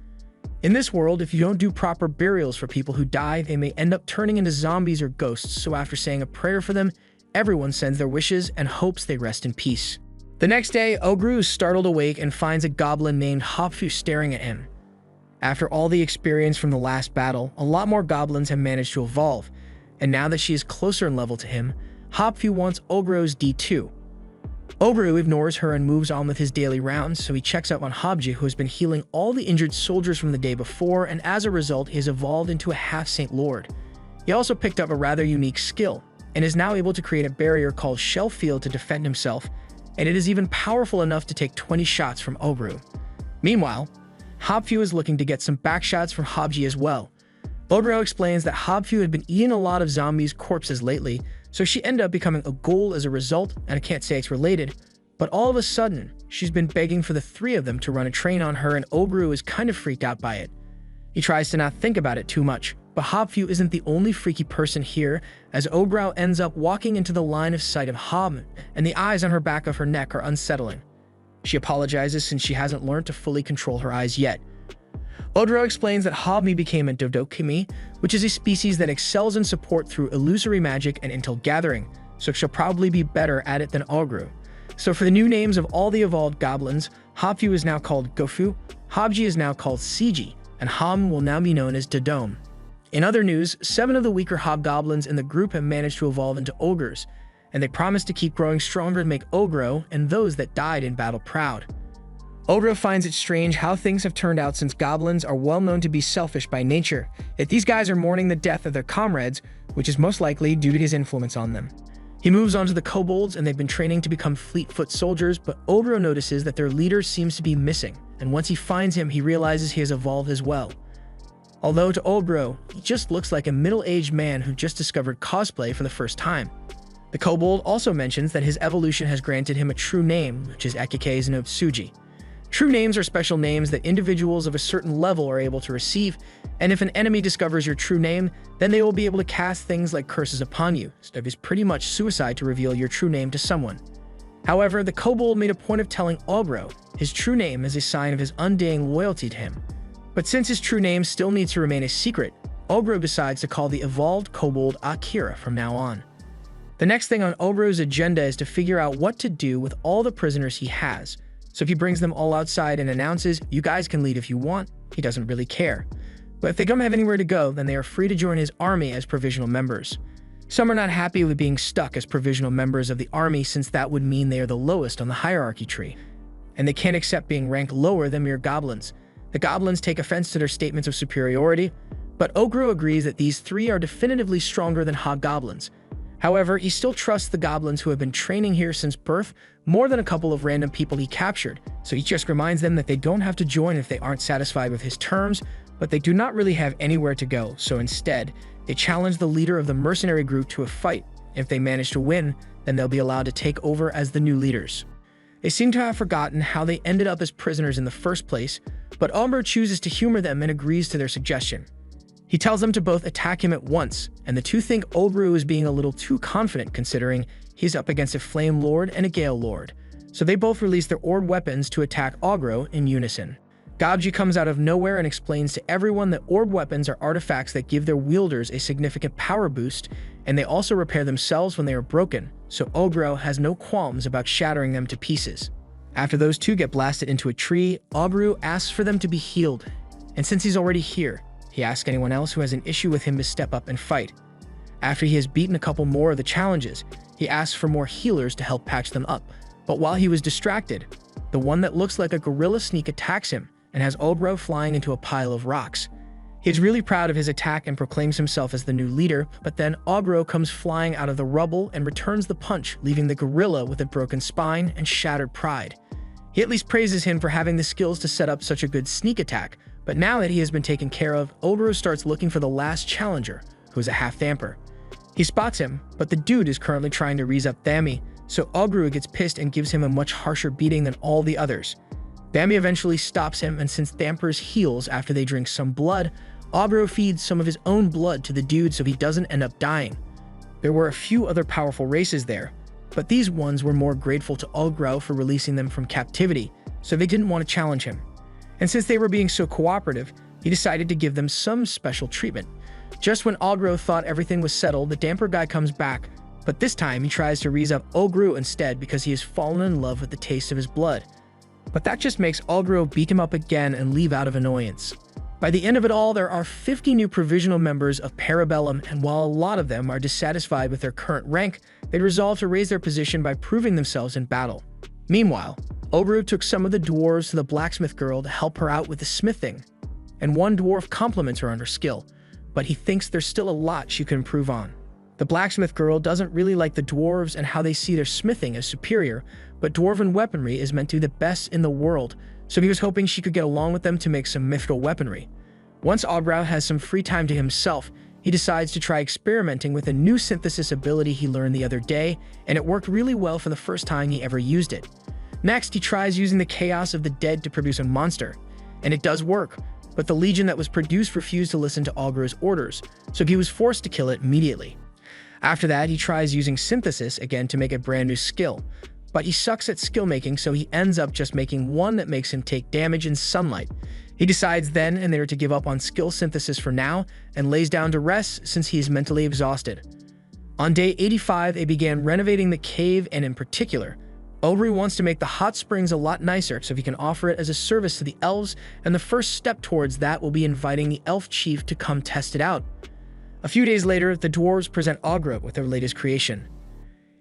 Speaker 1: In this world, if you don't do proper burials for people who die, they may end up turning into zombies or ghosts, so after saying a prayer for them, everyone sends their wishes and hopes they rest in peace. The next day, Ogru is startled awake and finds a goblin named Hopfu staring at him. After all the experience from the last battle, a lot more goblins have managed to evolve, and now that she is closer in level to him, Hopfu wants Ogru's D2. Ogru ignores her and moves on with his daily rounds, so he checks up on Hobji, who has been healing all the injured soldiers from the day before, and as a result, he has evolved into a half-Saint Lord. He also picked up a rather unique skill, and is now able to create a barrier called Shell Field to defend himself, and it is even powerful enough to take 20 shots from Ogru. Meanwhile, Hopfu is looking to get some backshots from Hobji as well. Ogru explains that Hopfu had been eating a lot of zombies' corpses lately, so she ended up becoming a ghoul as a result, and I can't say it's related, but all of a sudden, she's been begging for the three of them to run a train on her, and Ogru is kind of freaked out by it. He tries to not think about it too much, but Hopfu isn't the only freaky person here, as Ogru ends up walking into the line of sight of Hob, and the eyes on her back of her neck are unsettling. She apologizes since she hasn't learned to fully control her eyes yet. Ogru explains that Hobmi became a Dodokimi, which is a species that excels in support through illusory magic and intel gathering, so she'll probably be better at it than Ogru. So for the new names of all the evolved goblins, Hopfu is now called Gofu, Hobji is now called Siji, and Ham will now be known as Dodome. In other news, 7 of the weaker hobgoblins in the group have managed to evolve into ogres, and they promise to keep growing stronger to make Ogro and those that died in battle proud. Ogro finds it strange how things have turned out since goblins are well known to be selfish by nature, yet these guys are mourning the death of their comrades, which is most likely due to his influence on them. He moves on to the kobolds, and they've been training to become fleet-foot soldiers, but Ogro notices that their leader seems to be missing, and once he finds him, he realizes he has evolved as well. Although to Ogro, he just looks like a middle-aged man who just discovered cosplay for the first time. The kobold also mentions that his evolution has granted him a true name, which is Ekike no Tsuji. True names are special names that individuals of a certain level are able to receive, and if an enemy discovers your true name, then they will be able to cast things like curses upon you, so it is pretty much suicide to reveal your true name to someone. However, the kobold made a point of telling Ogro his true name as a sign of his undying loyalty to him. But since his true name still needs to remain a secret, Ogro decides to call the evolved kobold Akira from now on. The next thing on Ogro's agenda is to figure out what to do with all the prisoners he has. So if he brings them all outside and announces, "You guys can leave if you want," he doesn't really care. But if they don't have anywhere to go, then they are free to join his army as provisional members. Some are not happy with being stuck as provisional members of the army, since that would mean they are the lowest on the hierarchy tree. And they can't accept being ranked lower than mere goblins. The goblins take offense to their statements of superiority, but Ogro agrees that these 3 are definitively stronger than hobgoblins. However, he still trusts the goblins who have been training here since birth more than a couple of random people he captured, so he just reminds them that they don't have to join if they aren't satisfied with his terms, but they do not really have anywhere to go, so instead, they challenge the leader of the mercenary group to a fight. If they manage to win, then they'll be allowed to take over as the new leaders. They seem to have forgotten how they ended up as prisoners in the first place, but Ogro chooses to humor them and agrees to their suggestion. He tells them to both attack him at once, and the two think Ogru is being a little too confident considering he's up against a Flame Lord and a Gale Lord, so they both release their Ord weapons to attack Ogro in unison. Gabji comes out of nowhere and explains to everyone that orb weapons are artifacts that give their wielders a significant power boost, and they also repair themselves when they are broken, so Ogro has no qualms about shattering them to pieces. After those two get blasted into a tree, Ogru asks for them to be healed, and since he's already here, he asks anyone else who has an issue with him to step up and fight. After he has beaten a couple more of the challenges, he asks for more healers to help patch them up, but while he was distracted, the one that looks like a gorilla sneak attacks him and has Ogro flying into a pile of rocks. He's really proud of his attack and proclaims himself as the new leader, but then Ogro comes flying out of the rubble and returns the punch, leaving the gorilla with a broken spine and shattered pride. He at least praises him for having the skills to set up such a good sneak attack, but now that he has been taken care of, Ogro starts looking for the last challenger, who is a half-Thamper. He spots him, but the dude is currently trying to raise up Thami, so Ogro gets pissed and gives him a much harsher beating than all the others. Thami eventually stops him, and since Thampers heals after they drink some blood, Ogro feeds some of his own blood to the dude so he doesn't end up dying. There were a few other powerful races there, but these ones were more grateful to Ogro for releasing them from captivity, so they didn't want to challenge him. And since they were being so cooperative, he decided to give them some special treatment. Just when Ogro thought everything was settled, the damper guy comes back, but this time he tries to raise up Ogro instead because he has fallen in love with the taste of his blood. But that just makes Ogro beat him up again and leave out of annoyance. By the end of it all, there are 50 new provisional members of Parabellum, and while a lot of them are dissatisfied with their current rank, they resolve to raise their position by proving themselves in battle. Meanwhile, Ogro took some of the dwarves to the blacksmith girl to help her out with the smithing, and one dwarf compliments her on her skill, but he thinks there's still a lot she could improve on. The blacksmith girl doesn't really like the dwarves and how they see their smithing as superior, but dwarven weaponry is meant to be the best in the world, so he was hoping she could get along with them to make some mythical weaponry. Once Ogro has some free time to himself, he decides to try experimenting with a new synthesis ability he learned the other day, and it worked really well for the first time he ever used it. Next, he tries using the chaos of the dead to produce a monster, and it does work, but the legion that was produced refused to listen to Ogro's orders, so he was forced to kill it immediately. After that, he tries using synthesis again to make a brand new skill, but he sucks at skill making, so he ends up just making one that makes him take damage in sunlight. He decides then and there to give up on skill synthesis for now and lays down to rest since he is mentally exhausted. On day 85, they began renovating the cave, and in particular, Ogro wants to make the hot springs a lot nicer so he can offer it as a service to the elves, and the first step towards that will be inviting the elf chief to come test it out. A few days later, the dwarves present Ogro with their latest creation.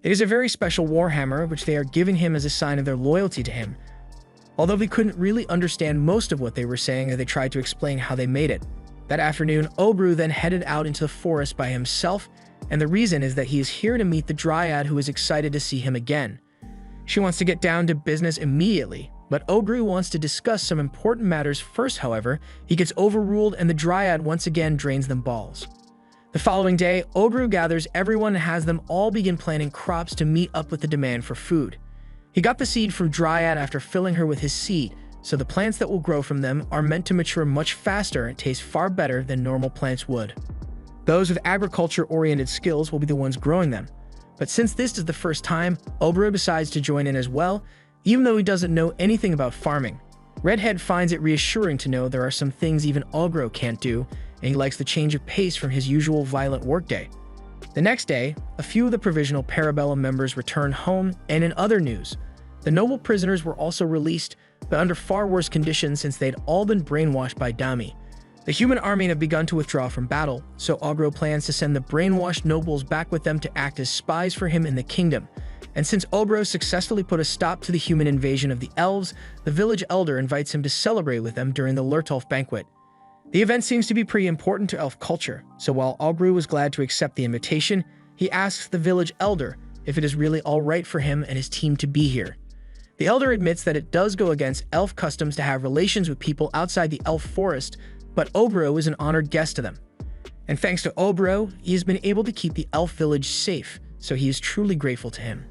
Speaker 1: It is a very special warhammer, which they are giving him as a sign of their loyalty to him, although we couldn't really understand most of what they were saying as they tried to explain how they made it. That afternoon, Ogro then headed out into the forest by himself, and the reason is that he is here to meet the Dryad, who is excited to see him again. She wants to get down to business immediately, but Ogro wants to discuss some important matters first. However, he gets overruled and the Dryad once again drains them balls. The following day, Ogro gathers everyone and has them all begin planting crops to meet up with the demand for food. He got the seed from Dryad after filling her with his seed, so the plants that will grow from them are meant to mature much faster and taste far better than normal plants would. Those with agriculture-oriented skills will be the ones growing them. But since this is the first time, Ogro decides to join in as well, even though he doesn't know anything about farming. Redhead finds it reassuring to know there are some things even Ogro can't do, and he likes the change of pace from his usual violent workday. The next day, a few of the provisional Parabellum members returned home, and in other news, the noble prisoners were also released, but under far worse conditions since they'd all been brainwashed by Dami. The human army had begun to withdraw from battle, so Ogro plans to send the brainwashed nobles back with them to act as spies for him in the kingdom. And since Ogro successfully put a stop to the human invasion of the elves, the village elder invites him to celebrate with them during the Lurtolf banquet. The event seems to be pretty important to elf culture, so while Ogro was glad to accept the invitation, he asks the village elder if it is really alright for him and his team to be here. The elder admits that it does go against elf customs to have relations with people outside the elf forest, but Ogro is an honored guest to them. And thanks to Ogro, he has been able to keep the elf village safe, so he is truly grateful to him.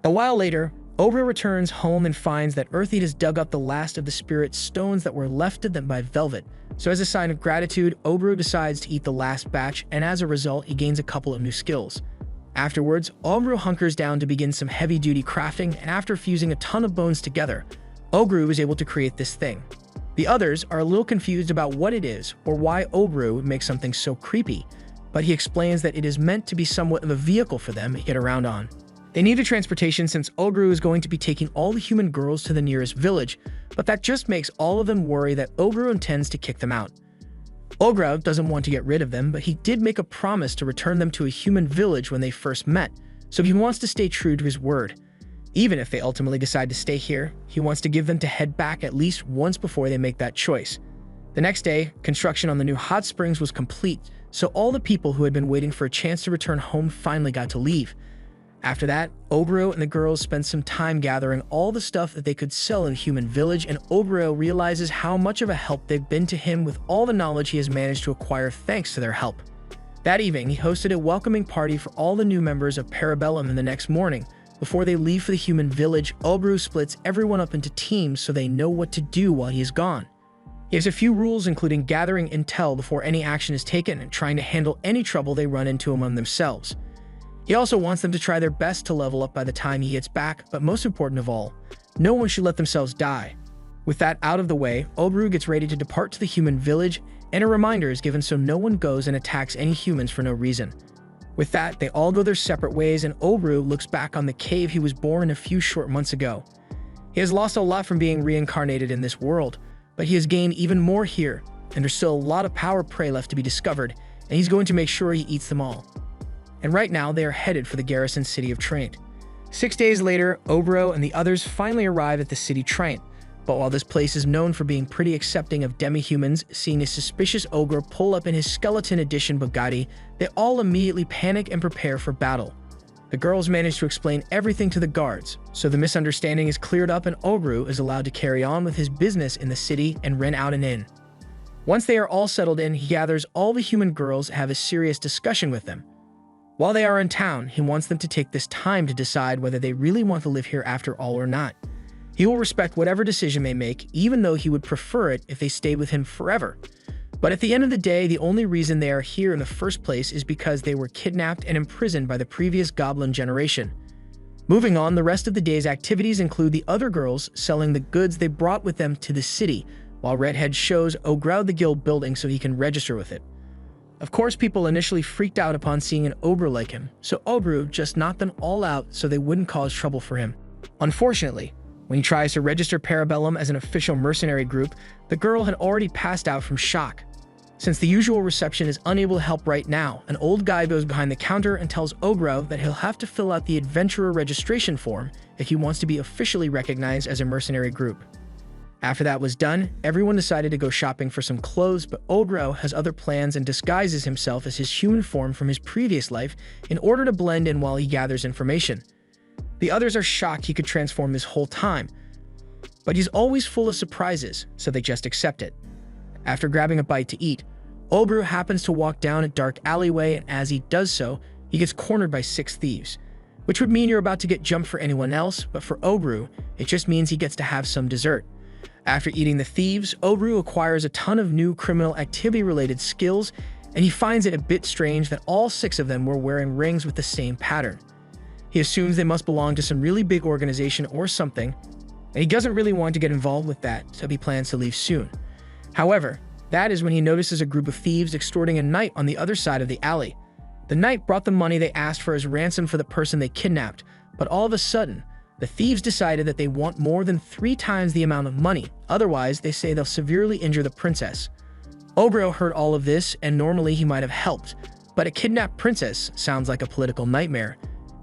Speaker 1: A while later, Ogro returns home and finds that Earthy has dug up the last of the spirit stones that were left to them by Velvet, so as a sign of gratitude, Ogro decides to eat the last batch, and as a result, he gains a couple of new skills. Afterwards, Ogro hunkers down to begin some heavy-duty crafting, and after fusing a ton of bones together, Ogro is able to create this thing. The others are a little confused about what it is or why Ogro would make something so creepy, but he explains that it is meant to be somewhat of a vehicle for them to get around on. They need a transportation since Ogro is going to be taking all the human girls to the nearest village, but that just makes all of them worry that Ogro intends to kick them out. Ogro doesn't want to get rid of them, but he did make a promise to return them to a human village when they first met, so he wants to stay true to his word. Even if they ultimately decide to stay here, he wants to give them to head back at least once before they make that choice. The next day, construction on the new hot springs was complete, so all the people who had been waiting for a chance to return home finally got to leave. After that, Ogro and the girls spent some time gathering all the stuff that they could sell in the human village, and Ogro realizes how much of a help they've been to him with all the knowledge he has managed to acquire thanks to their help. That evening, he hosted a welcoming party for all the new members of Parabellum, and the next morning, before they leave for the human village, Ogro splits everyone up into teams so they know what to do while he is gone. He has a few rules, including gathering intel before any action is taken and trying to handle any trouble they run into among themselves. He also wants them to try their best to level up by the time he gets back, but most important of all, no one should let themselves die. With that out of the way, Obru gets ready to depart to the human village, and a reminder is given so no one goes and attacks any humans for no reason. With that, they all go their separate ways, and Obru looks back on the cave he was born in a few short months ago. He has lost a lot from being reincarnated in this world, but he has gained even more here, and there's still a lot of power prey left to be discovered, and he's going to make sure he eats them all. And right now, they are headed for the garrison city of Traint. 6 days later, Obru and the others finally arrive at the city Traint. But while this place is known for being pretty accepting of demi-humans, seeing a suspicious ogre pull up in his skeleton edition Bugatti, they all immediately panic and prepare for battle. The girls manage to explain everything to the guards, so the misunderstanding is cleared up and Obru is allowed to carry on with his business in the city and rent out an inn. Once they are all settled in, he gathers all the human girls and have a serious discussion with them. While they are in town, he wants them to take this time to decide whether they really want to live here after all or not. He will respect whatever decision they make, even though he would prefer it if they stayed with him forever. But at the end of the day, the only reason they are here in the first place is because they were kidnapped and imprisoned by the previous Goblin generation. Moving on, the rest of the day's activities include the other girls selling the goods they brought with them to the city, while Redhead shows Ogre the guild building so he can register with it. Of course, people initially freaked out upon seeing an ogre like him, so Obru just knocked them all out so they wouldn't cause trouble for him. Unfortunately, when he tries to register Parabellum as an official mercenary group, the girl had already passed out from shock. Since the usual reception is unable to help right now, an old guy goes behind the counter and tells Ogre that he'll have to fill out the adventurer registration form if he wants to be officially recognized as a mercenary group. After that was done, everyone decided to go shopping for some clothes, but Ogre has other plans and disguises himself as his human form from his previous life in order to blend in while he gathers information. The others are shocked he could transform this whole time, but he's always full of surprises, so they just accept it. After grabbing a bite to eat, Obru happens to walk down a dark alleyway, and as he does so, he gets cornered by 6 thieves, which would mean you're about to get jumped for anyone else, but for Obru, it just means he gets to have some dessert. After eating the thieves, Obru acquires a ton of new criminal activity-related skills, and he finds it a bit strange that all 6 of them were wearing rings with the same pattern. He assumes they must belong to some really big organization or something, and he doesn't really want to get involved with that, so he plans to leave soon. However, that is when he notices a group of thieves extorting a knight on the other side of the alley. The knight brought the money they asked for as ransom for the person they kidnapped, but all of a sudden, the thieves decided that they want more than 3 times the amount of money, otherwise they say they'll severely injure the princess. Obru heard all of this, and normally he might have helped, but a kidnapped princess sounds like a political nightmare,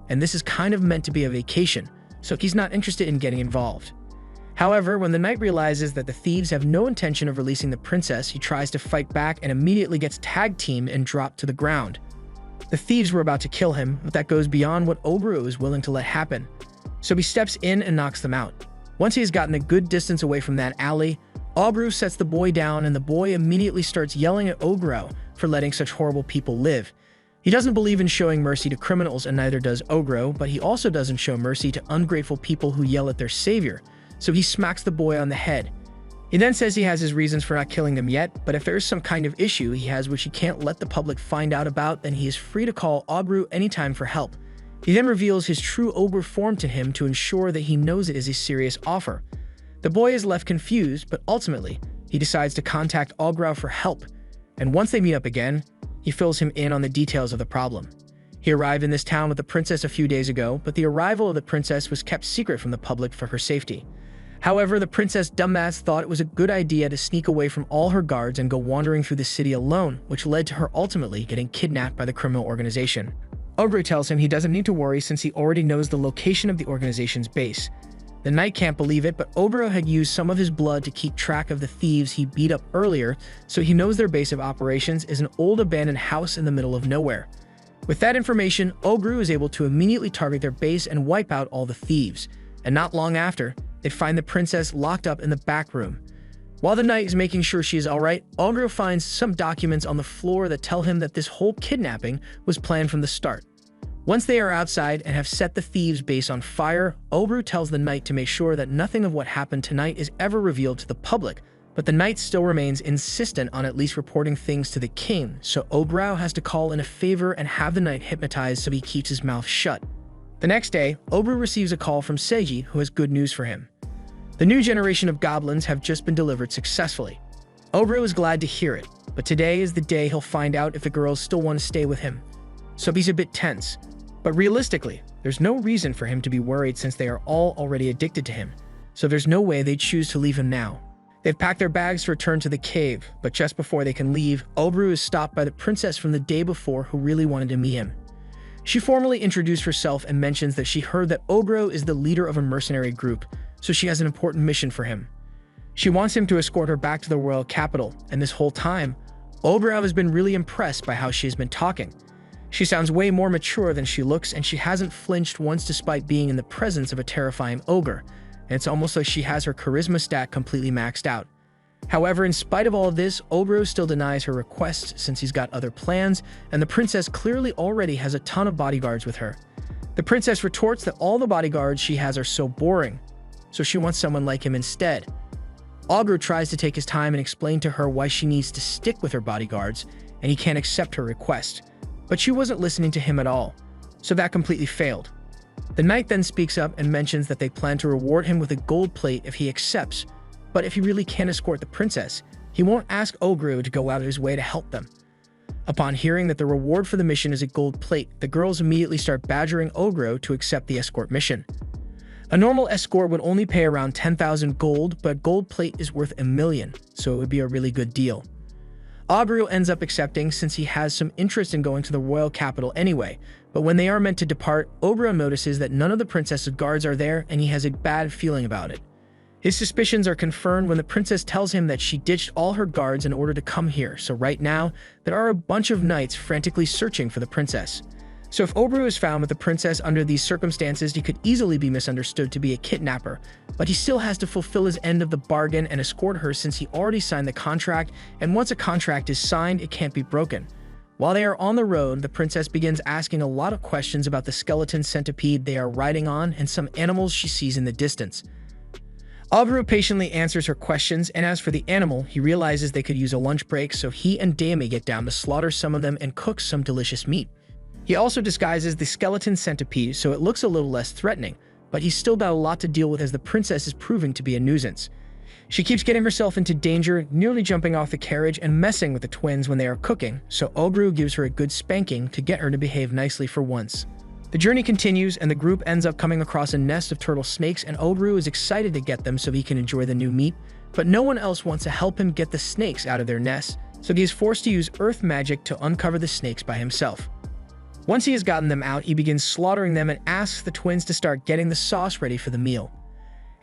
Speaker 1: and this is kind of meant to be a vacation, so he's not interested in getting involved. However, when the knight realizes that the thieves have no intention of releasing the princess, he tries to fight back and immediately gets tag-teamed and dropped to the ground. The thieves were about to kill him, but that goes beyond what Obru is willing to let happen, so he steps in and knocks them out. Once he has gotten a good distance away from that alley, Obru sets the boy down, and the boy immediately starts yelling at Ogre for letting such horrible people live. He doesn't believe in showing mercy to criminals, and neither does Ogre, but he also doesn't show mercy to ungrateful people who yell at their savior, so he smacks the boy on the head. He then says he has his reasons for not killing them yet, but if there is some kind of issue he has which he can't let the public find out about, then he is free to call Obru anytime for help. He then reveals his true ogre form to him to ensure that he knows it is a serious offer. The boy is left confused, but ultimately, he decides to contact Ogre for help, and once they meet up again, he fills him in on the details of the problem. He arrived in this town with the princess a few days ago, but the arrival of the princess was kept secret from the public for her safety. However, the princess dumbass thought it was a good idea to sneak away from all her guards and go wandering through the city alone, which led to her ultimately getting kidnapped by the criminal organization. Ogre tells him he doesn't need to worry since he already knows the location of the organization's base. The knight can't believe it, but Ogre had used some of his blood to keep track of the thieves he beat up earlier, so he knows their base of operations is an old abandoned house in the middle of nowhere. With that information, Ogre is able to immediately target their base and wipe out all the thieves, and not long after, they find the princess locked up in the back room. While the knight is making sure she is alright, Ogre finds some documents on the floor that tell him that this whole kidnapping was planned from the start. Once they are outside and have set the thieves' base on fire, Ogre tells the knight to make sure that nothing of what happened tonight is ever revealed to the public, but the knight still remains insistent on at least reporting things to the king, so Ogre has to call in a favor and have the knight hypnotized so he keeps his mouth shut. The next day, Ogre receives a call from Seiji, who has good news for him. The The new generation of goblins have just been delivered successfully. Obro is glad to hear it, but today is the day he'll find out if the girls still want to stay with him. So he's a bit tense. But realistically, there's no reason for him to be worried since they are all already addicted to him, so there's no way they'd choose to leave him now. They've packed their bags to return to the cave, but just before they can leave, Obro is stopped by the princess from the day before who really wanted to meet him. She formally introduced herself and mentions that she heard that Obro is the leader of a mercenary group, so she has an important mission for him. She wants him to escort her back to the royal capital, and this whole time, Obro has been really impressed by how she has been talking. She sounds way more mature than she looks, and she hasn't flinched once despite being in the presence of a terrifying ogre, and it's almost like she has her charisma stat completely maxed out. However, in spite of all of this, Obro still denies her request since he's got other plans, and the princess clearly already has a ton of bodyguards with her. The princess retorts that all the bodyguards she has are so boring, so she wants someone like him instead. Obro tries to take his time and explain to her why she needs to stick with her bodyguards, and he can't accept her request. But she wasn't listening to him at all, so that completely failed. The knight then speaks up and mentions that they plan to reward him with a gold plate if he accepts, but if he really can't escort the princess, he won't ask Ogro to go out of his way to help them. Upon hearing that the reward for the mission is a gold plate, the girls immediately start badgering Ogro to accept the escort mission. A normal escort would only pay around 10,000 gold, but gold plate is worth 1 million, so it would be a really good deal. Ogro ends up accepting since he has some interest in going to the royal capital anyway, but when they are meant to depart, Ogro notices that none of the princess's guards are there and he has a bad feeling about it. His suspicions are confirmed when the princess tells him that she ditched all her guards in order to come here, so right now, there are a bunch of knights frantically searching for the princess. So if Obro is found with the princess under these circumstances, he could easily be misunderstood to be a kidnapper, but he still has to fulfill his end of the bargain and escort her since he already signed the contract, and once a contract is signed, it can't be broken. While they are on the road, the princess begins asking a lot of questions about the skeleton centipede they are riding on and some animals she sees in the distance. Obro patiently answers her questions, and as for the animal, he realizes they could use a lunch break, so he and Dami get down to slaughter some of them and cook some delicious meat. He also disguises the skeleton centipede so it looks a little less threatening, but he's still got a lot to deal with as the princess is proving to be a nuisance. She keeps getting herself into danger, nearly jumping off the carriage and messing with the twins when they are cooking, so Ogro gives her a good spanking to get her to behave nicely for once. The journey continues, and the group ends up coming across a nest of turtle snakes, and Ogro is excited to get them so he can enjoy the new meat, but no one else wants to help him get the snakes out of their nest, so he is forced to use earth magic to uncover the snakes by himself. Once he has gotten them out, he begins slaughtering them and asks the twins to start getting the sauce ready for the meal.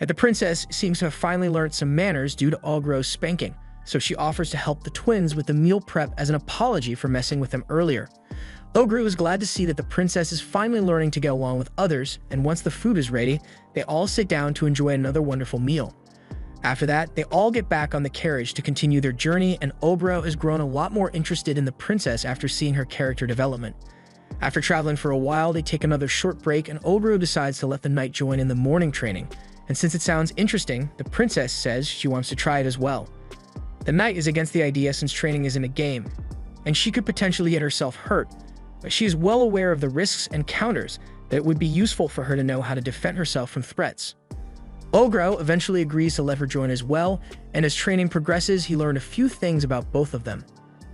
Speaker 1: And the princess seems to have finally learned some manners due to Ogro's spanking, so she offers to help the twins with the meal prep as an apology for messing with them earlier. Ogro is glad to see that the princess is finally learning to get along with others, and once the food is ready, they all sit down to enjoy another wonderful meal. After that, they all get back on the carriage to continue their journey, and Ogro has grown a lot more interested in the princess after seeing her character development. After traveling for a while, they take another short break, and Ogro decides to let the knight join in the morning training, and since it sounds interesting, the princess says she wants to try it as well. The knight is against the idea since training isn't a game, and she could potentially get herself hurt, but she is well aware of the risks and counters that it would be useful for her to know how to defend herself from threats. Ogro eventually agrees to let her join as well, and as training progresses, he learned a few things about both of them.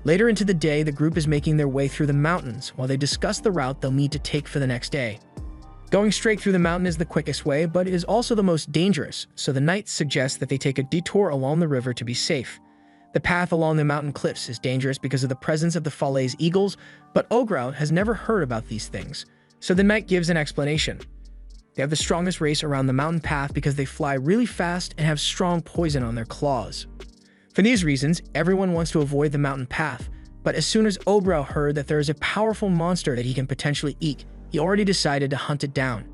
Speaker 1: Later into the day, the group is making their way through the mountains while they discuss the route they'll need to take for the next day. Going straight through the mountain is the quickest way, but it is also the most dangerous, so the knight suggests that they take a detour along the river to be safe. The path along the mountain cliffs is dangerous because of the presence of the Falaise eagles, but Ogro has never heard about these things, so the knight gives an explanation. They have the strongest race around the mountain path because they fly really fast and have strong poison on their claws. For these reasons, everyone wants to avoid the mountain path, but as soon as Ogro heard that there is a powerful monster that he can potentially eat, he already decided to hunt it down.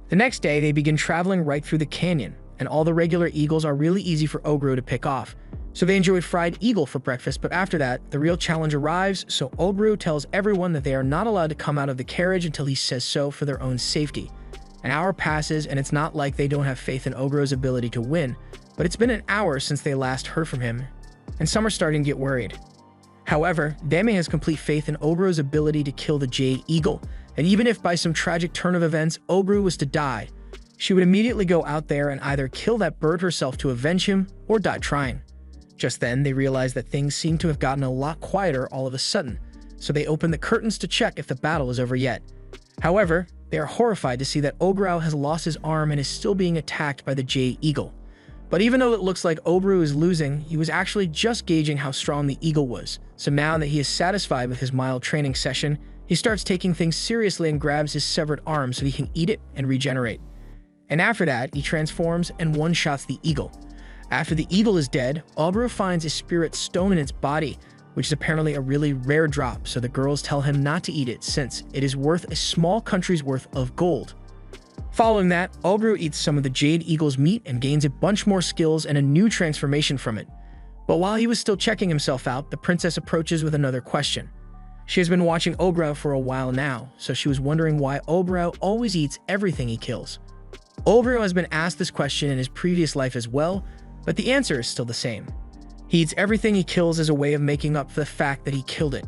Speaker 1: The next day, they begin traveling right through the canyon, and all the regular eagles are really easy for Ogro to pick off. So they enjoy fried eagle for breakfast, but after that, the real challenge arrives, so Ogro tells everyone that they are not allowed to come out of the carriage until he says so for their own safety. An hour passes, and it's not like they don't have faith in Ogro's ability to win, but it's been an hour since they last heard from him, and some are starting to get worried. However, Dami has complete faith in Ogro's ability to kill the Jade Eagle, and even if by some tragic turn of events Ogro was to die, She would immediately go out there and either kill that bird herself to avenge him or die trying. Just then, they realized that things seemed to have gotten a lot quieter all of a sudden, so they open the curtains to check if the battle is over yet. However, they are horrified to see that Ograu has lost his arm and is still being attacked by the Jade Eagle. But even though it looks like Obru is losing, he was actually just gauging how strong the eagle was. So now that he is satisfied with his mild training session, he starts taking things seriously and grabs his severed arm so he can eat it and regenerate. And after that, he transforms and one-shots the eagle. After the eagle is dead, Obru finds a spirit stone in its body, which is apparently a really rare drop, so the girls tell him not to eat it since it is worth a small country's worth of gold. Following that, Obru eats some of the Jade Eagle's meat and gains a bunch more skills and a new transformation from it. But while he was still checking himself out, the princess approaches with another question. She has been watching Ograu for a while now, so she was wondering why Ograu always eats everything he kills. Ograu has been asked this question in his previous life as well, but the answer is still the same. He eats everything he kills as a way of making up for the fact that he killed it.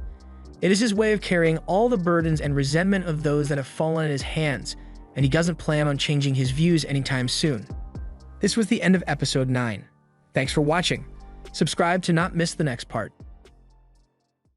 Speaker 1: It is his way of carrying all the burdens and resentment of those that have fallen in his hands, and he doesn't plan on changing his views anytime soon. This was the end of episode 9. Thanks for watching. Subscribe to not miss the next part.